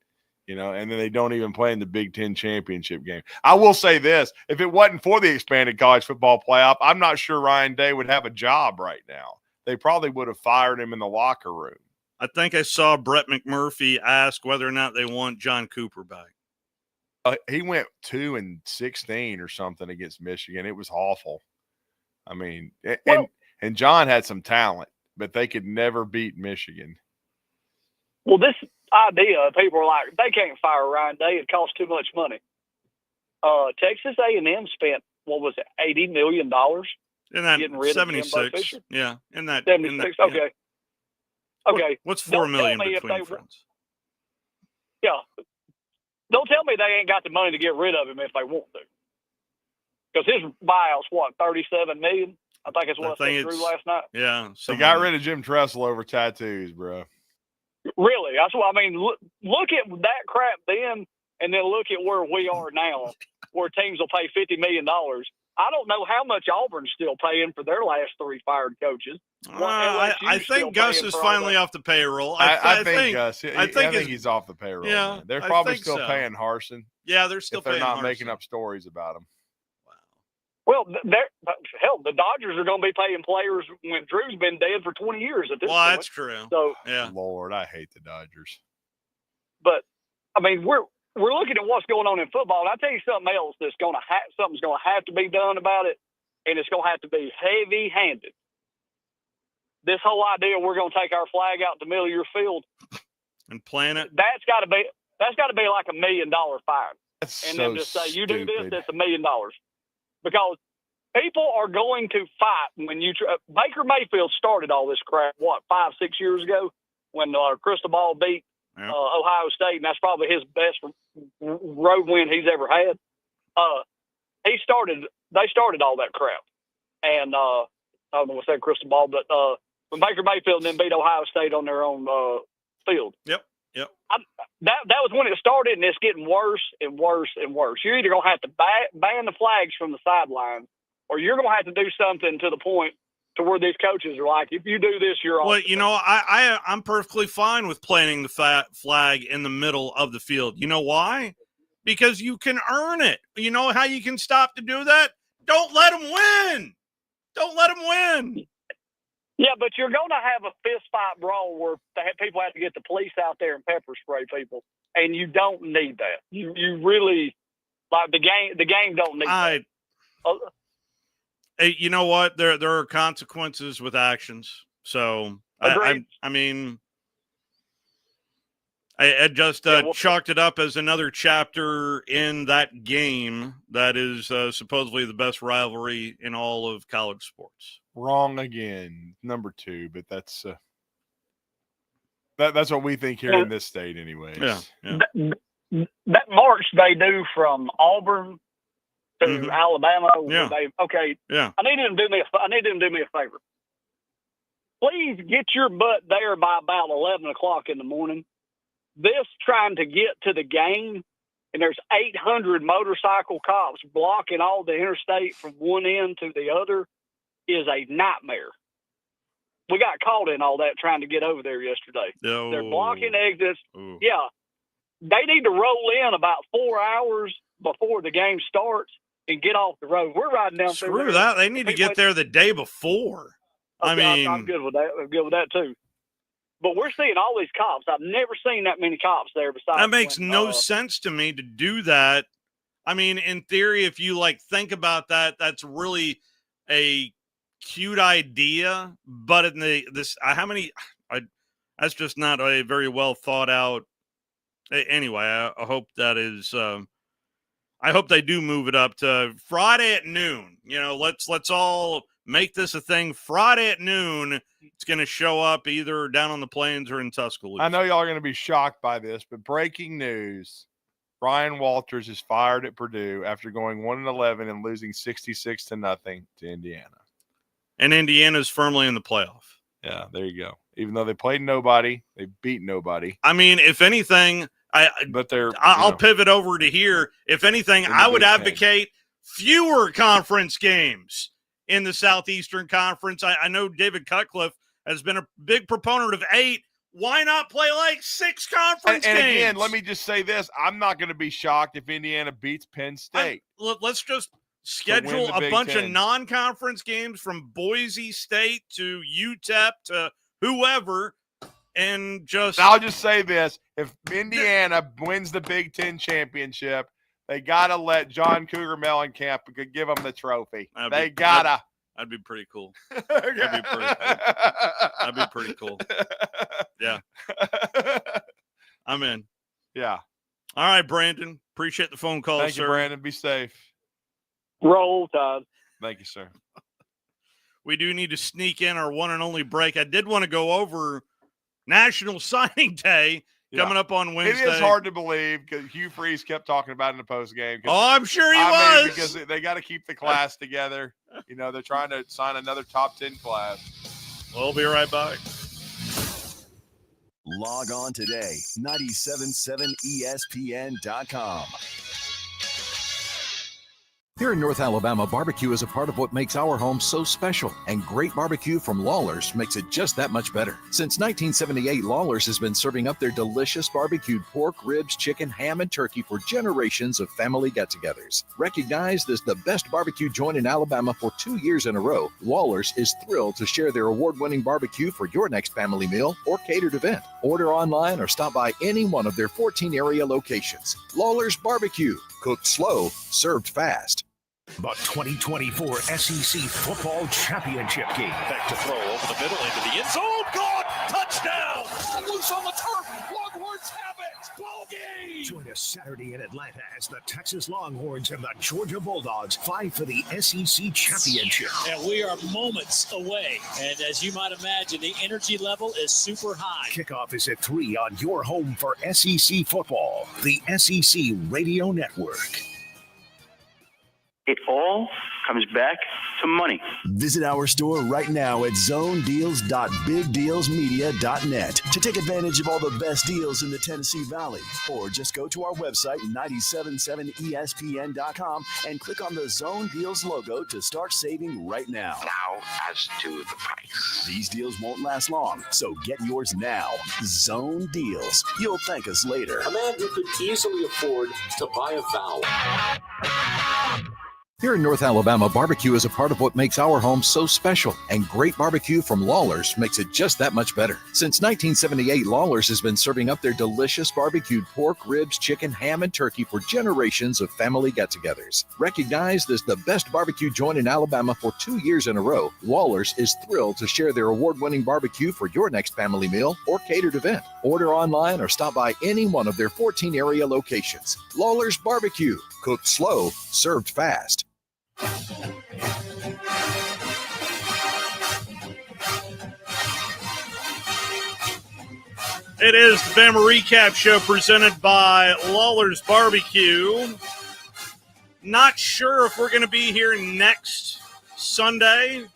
And then they don't even play in the Big Ten championship game. I will say this, if it wasn't for the expanded college football playoff, I'm not sure Ryan Day would have a job right now. They probably would have fired him in the locker room. I think I saw Brett McMurphy ask whether or not they want John Cooper back. He went 2-16 or something against Michigan. It was awful. I mean, and John had some talent, but they could never beat Michigan. Well, this idea, people are like, they can't fire Ryan Day. It costs too much money. Texas A&M spent, what was it, $80 million in that getting rid 76. of Jimbo Fisher? Yeah, in that 76. Yeah. Okay. Okay. What's $4 million between friends? Yeah. Don't tell me they ain't got the money to get rid of him if they want to. Because his buyout's what, $37 million? I think it's what I said through last night. Yeah. They got rid of Jim Tressel over tattoos, bro. Really? That's what I mean. Look at that crap then, and then look at where we are now, where teams will pay $50 million. I don't know how much Auburn's still paying for their last 3 fired coaches. I think Gus is finally off the payroll. I think Gus. I think he's off the payroll. Yeah, they're probably still paying Harsin. Yeah, they're still paying. They're not Harsin. making up stories about him. Well, hell, the Dodgers are going to be paying players when Drew's been dead for 20 years at this point. Well, that's true. So, yeah, Lord, I hate the Dodgers. But I mean, we're looking at what's going on in football, and I tell you something else that's going to something's going to have to be done about it, and it's going to have to be heavy-handed. This whole idea we're going to take our flag out the middle of your field and plant it. That's got to be like $1 million fine. That's and so then just say you do this, stupid. that's $1 million. Because people are going to fight when you Baker Mayfield started all this crap, 5-6 years ago when Cristobal beat Ohio State, and that's probably his best road win he's ever had. They started all that crap. And I don't know what's that Cristobal, but when Baker Mayfield then beat Ohio State on their own field. Yep. That was when it started, and it's getting worse and worse and worse. You're either going to have to ban the flags from the sidelines, or you're going to have to do something to the point to where these coaches are like, if you do this, you're off. Well, I'm perfectly fine with planting the flag in the middle of the field. You know why? Because you can earn it. You know how you can stop to do that? Don't let them win. Don't let them win. Yeah, but you're going to have a fist fight brawl where people have to get the police out there and pepper spray people, and you don't need that. You really like the game don't need that. Hey, you know what? There are consequences with actions. So I mean, I just chalked it up as another chapter in that game that is supposedly the best rivalry in all of college sports. Wrong again, number 2, but that's what we think here in this state, anyways. Yeah. That march they do from Auburn to Alabama. Yeah. I need them to do me a favor. Please get your butt there by about 11 o'clock in the morning. This trying to get to the game, and there's 800 motorcycle cops blocking all the interstate from one end to the other, is a nightmare. We got caught in all that trying to get over there yesterday. Oh. They're blocking exits. Ooh. Yeah. They need to roll in about 4 hours before the game starts and get off the road. We're riding down through Screw that. They need to get there the day before. I'm good with that. I'm good with that too. But we're seeing all these cops. I've never seen that many cops there. Besides, that makes no sense to me to do that. I mean, in theory, if you think about that, that's really a cute idea. But in that's just not a very well thought out. Anyway, I hope that is. I hope they do move it up to Friday at noon. Let's all make this a thing. Friday at noon, it's going to show up either down on the plains or in Tuscaloosa. I know y'all are going to be shocked by this, but breaking news. Brian Walters is fired at Purdue after going 1-11 and losing 66-0 to Indiana. And Indiana's firmly in the playoff. Yeah, there you go. Even though they played nobody, they beat nobody. I mean, if anything, I'll pivot over to here. If anything, I would advocate fewer conference games in the Southeastern Conference. I know David Cutcliffe has been a big proponent of 8. Why not play like 6 conference and games? And again, let me just say this. I'm not going to be shocked if Indiana beats Penn State. Let's just schedule a bunch of non-conference games from Boise State to UTEP to whoever, and just... I'll just say this. If Indiana wins the Big Ten championship, they got to let John Cougar Mellencamp give them the trophy. They got to. That'd be pretty cool. That'd be pretty cool. Yeah. I'm in. Yeah. All right, Brandon. Appreciate the phone call, Thank sir. you, Brandon. Be safe. Roll Tide. Thank you, sir. We do need to sneak in our one and only break. I did want to go over National Signing Day coming up on Wednesday. It is hard to believe because Hugh Freeze kept talking about it in the post game. Oh, I'm sure he was. Because they got to keep the class together. You know, they're trying to sign another top 10 class. We'll be right back. Log on today, 977ESPN.com. Here in North Alabama, barbecue is a part of what makes our home so special, and great barbecue from Lawlers makes it just that much better. Since 1978, Lawlers has been serving up their delicious barbecued pork, ribs, chicken, ham, and turkey for generations of family get-togethers. Recognized as the best barbecue joint in Alabama for 2 years in a row, Lawlers is thrilled to share their award-winning barbecue for your next family meal or catered event. Order online or stop by any one of their 14 area locations. Lawlers Barbecue, cooked slow, served fast. The 2024 SEC Football Championship game. Back to throw over the middle into the end zone. Gone! Touchdown! Loose on the turf. Longhorns have it. Ball game. Join us Saturday in Atlanta as the Texas Longhorns and the Georgia Bulldogs fight for the SEC Championship. And we are moments away. And as you might imagine, the energy level is super high. Kickoff is at 3 on your home for SEC football, the SEC Radio Network. It all comes back to money. Visit our store right now at zonedeals.bigdealsmedia.net to take advantage of all the best deals in the Tennessee Valley. Or just go to our website, 977ESPN.com, and click on the Zone Deals logo to start saving right now. Now, as to the price. These deals won't last long, so get yours now. Zone Deals. You'll thank us later. A man who could easily afford to buy a vowel. Here in North Alabama, barbecue is a part of what makes our home so special, and great barbecue from Lawlers makes it just that much better. Since 1978, Lawlers has been serving up their delicious barbecued pork, ribs, chicken, ham, and turkey for generations of family get-togethers. Recognized as the best barbecue joint in Alabama for 2 years in a row, Lawlers is thrilled to share their award-winning barbecue for your next family meal or catered event. Order online or stop by any one of their 14 area locations. Lawlers Barbecue, cooked slow, served fast. It is the Bama Recap Show presented by Lawlers Barbecue. Not sure if we're going to be here next Sunday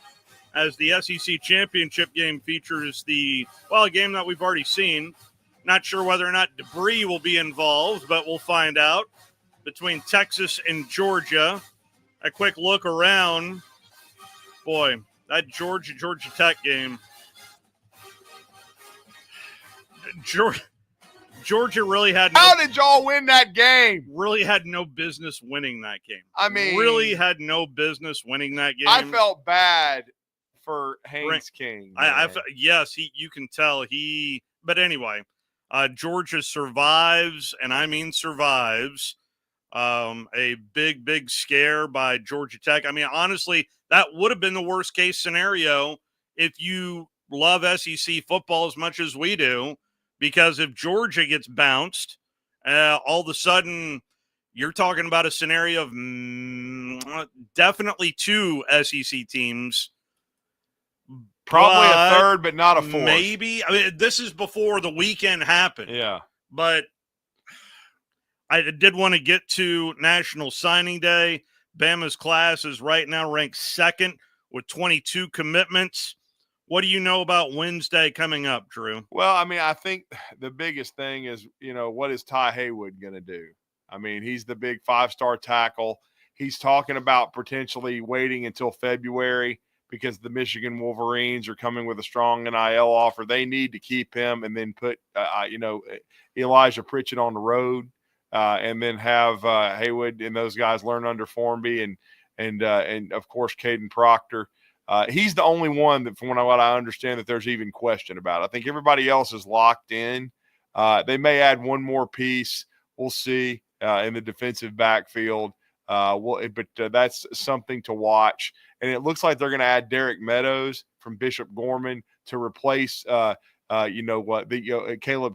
as the SEC Championship game features a game that we've already seen. Not sure whether or not debris will be involved, but we'll find out. Between Texas and Georgia. A quick look around. Boy, that Georgia Tech game. Georgia really had How did y'all win that game? Really had no business winning that game. I mean, really had no business winning that game. I felt bad for Haynes King. Yes, you can tell but anyway, Georgia survives, and I mean survives. A big scare by Georgia Tech. I mean, honestly, that would have been the worst case scenario if you love SEC football as much as we do, because if Georgia gets bounced, all of a sudden you're talking about a scenario of definitely 2 SEC teams Probably a third, but not a fourth. Maybe. I mean, this is before the weekend happened. Yeah. But I did want to get to National Signing Day. Bama's class is right now ranked second with 22 commitments. What do you know about Wednesday coming up, Drew? Well, I mean, I think the biggest thing is, what is Ty Haywood going to do? I mean, he's the big 5-star tackle. He's talking about potentially waiting until February because the Michigan Wolverines are coming with a strong NIL offer. They need to keep him and then put, Elijah Pritchett on the road and then have Haywood and those guys learn under Formby and of course, Caden Proctor. He's the only one that, from what I understand, that there's even question about. I think everybody else is locked in. They may add one more piece. We'll see in the defensive backfield. But that's something to watch. And it looks like they're going to add Derek Meadows from Bishop Gorman to replace, Caleb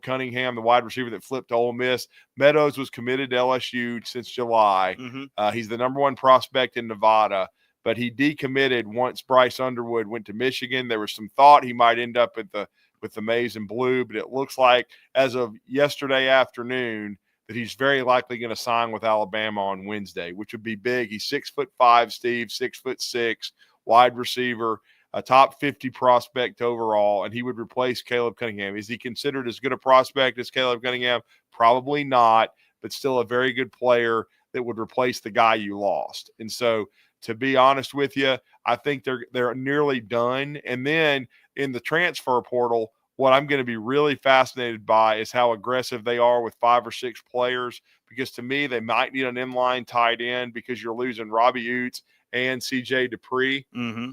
Cunningham, the wide receiver that flipped to Ole Miss. Meadows was committed to LSU since July. Mm-hmm. He's the number one prospect in Nevada. But he decommitted once Bryce Underwood went to Michigan. There was some thought he might end up with the Maize and Blue, but it looks like as of yesterday afternoon that he's very likely going to sign with Alabama on Wednesday, which would be big. He's 6'5", Steve, 6'6", wide receiver, a top 50 prospect overall, and he would replace Caleb Cunningham. Is he considered as good a prospect as Caleb Cunningham? Probably not, but still a very good player that would replace the guy you lost. And so, to be honest with you, I think they're nearly done. And then in the transfer portal, what I'm going to be really fascinated by is how aggressive they are with 5 or 6 players, because to me, they might need an inline tight end because you're losing Robbie Oots and C.J. Dupree. Mm-hmm.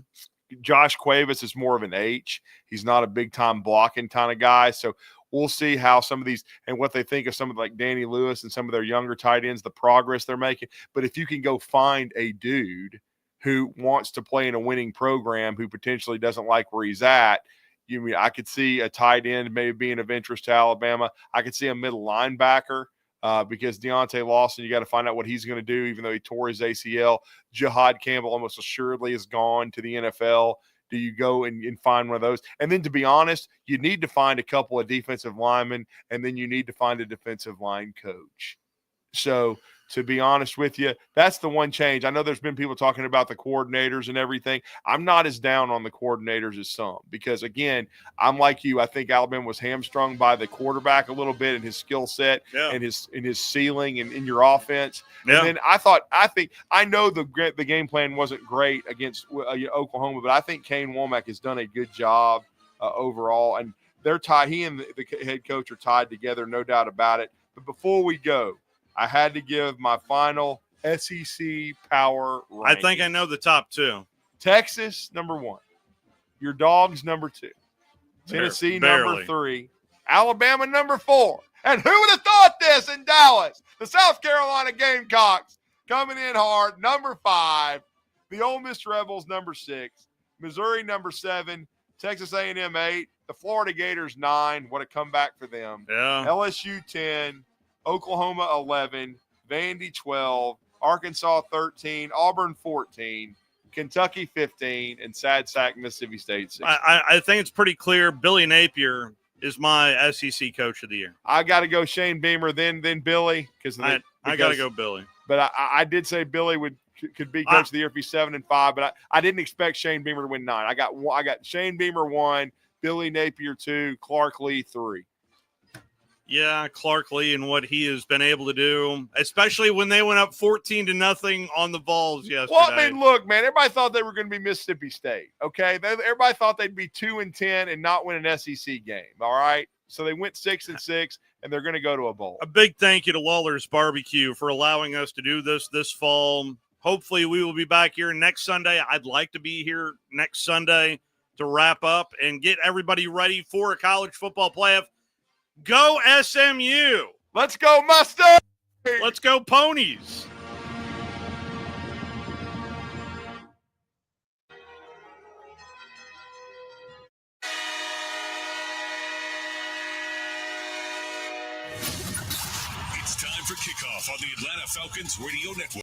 Josh Cuevas is more of an H. He's not a big-time blocking kind of guy. So we'll see how some of these and what they think of some of like Danny Lewis and some of their younger tight ends, the progress they're making. But if you can go find a dude who wants to play in a winning program who potentially doesn't like where he's at, I could see a tight end maybe being of interest to Alabama. I could see a middle linebacker because Deontay Lawson, you got to find out what he's going to do, even though he tore his ACL. Jihad Campbell almost assuredly is gone to the NFL. Do you go and find one of those? And then, to be honest, you need to find a couple of defensive linemen, and then you need to find a defensive line coach. So, to be honest with you, that's the one change. I know there's been people talking about the coordinators and everything. I'm not as down on the coordinators as some because, again, I'm like you. I think Alabama was hamstrung by the quarterback a little bit in his skill set and his ceiling and in your offense. Yeah. And then I know the game plan wasn't great against Oklahoma, but I think Kane Womack has done a good job overall. And they're tied. He and the head coach are tied together, no doubt about it. But before we go, I had to give my final SEC power rankings. I think I know the top 2. Texas, number 1. Your Dogs, number 2. Tennessee, number 3. Alabama, number 4. And who would have thought this in Dallas? The South Carolina Gamecocks coming in hard, number 5. The Ole Miss Rebels, number 6. Missouri, number 7. Texas A&M, 8. The Florida Gators, 9. What a comeback for them. Yeah. LSU, 10. Oklahoma 11, Vandy 12, Arkansas 13, Auburn 14, Kentucky 15, and sad sack Mississippi State 16. I think it's pretty clear Billy Napier is my SEC coach of the year. I got to go Shane Beamer, then Billy because I got to go Billy. But I did say Billy could be coach of the year if he's 7-5, but I didn't expect Shane Beamer to win 9. I got Shane Beamer 1, Billy Napier 2, Clark Lee 3. Yeah, Clark Lee and what he has been able to do, especially when they went up 14-0 on the Vols yesterday. Well, I mean, look, man, everybody thought they were going to be Mississippi State, okay? Everybody thought they'd be 2-10 and not win an SEC game, all right? So they went 6-6, and they're going to go to a bowl. A big thank you to Lawlers BBQ for allowing us to do this fall. Hopefully we will be back here next Sunday. I'd like to be here next Sunday to wrap up and get everybody ready for a college football playoff. Go SMU. Let's go Mustang. Let's go Ponies. It's time for kickoff on the Atlanta Falcons Radio Network.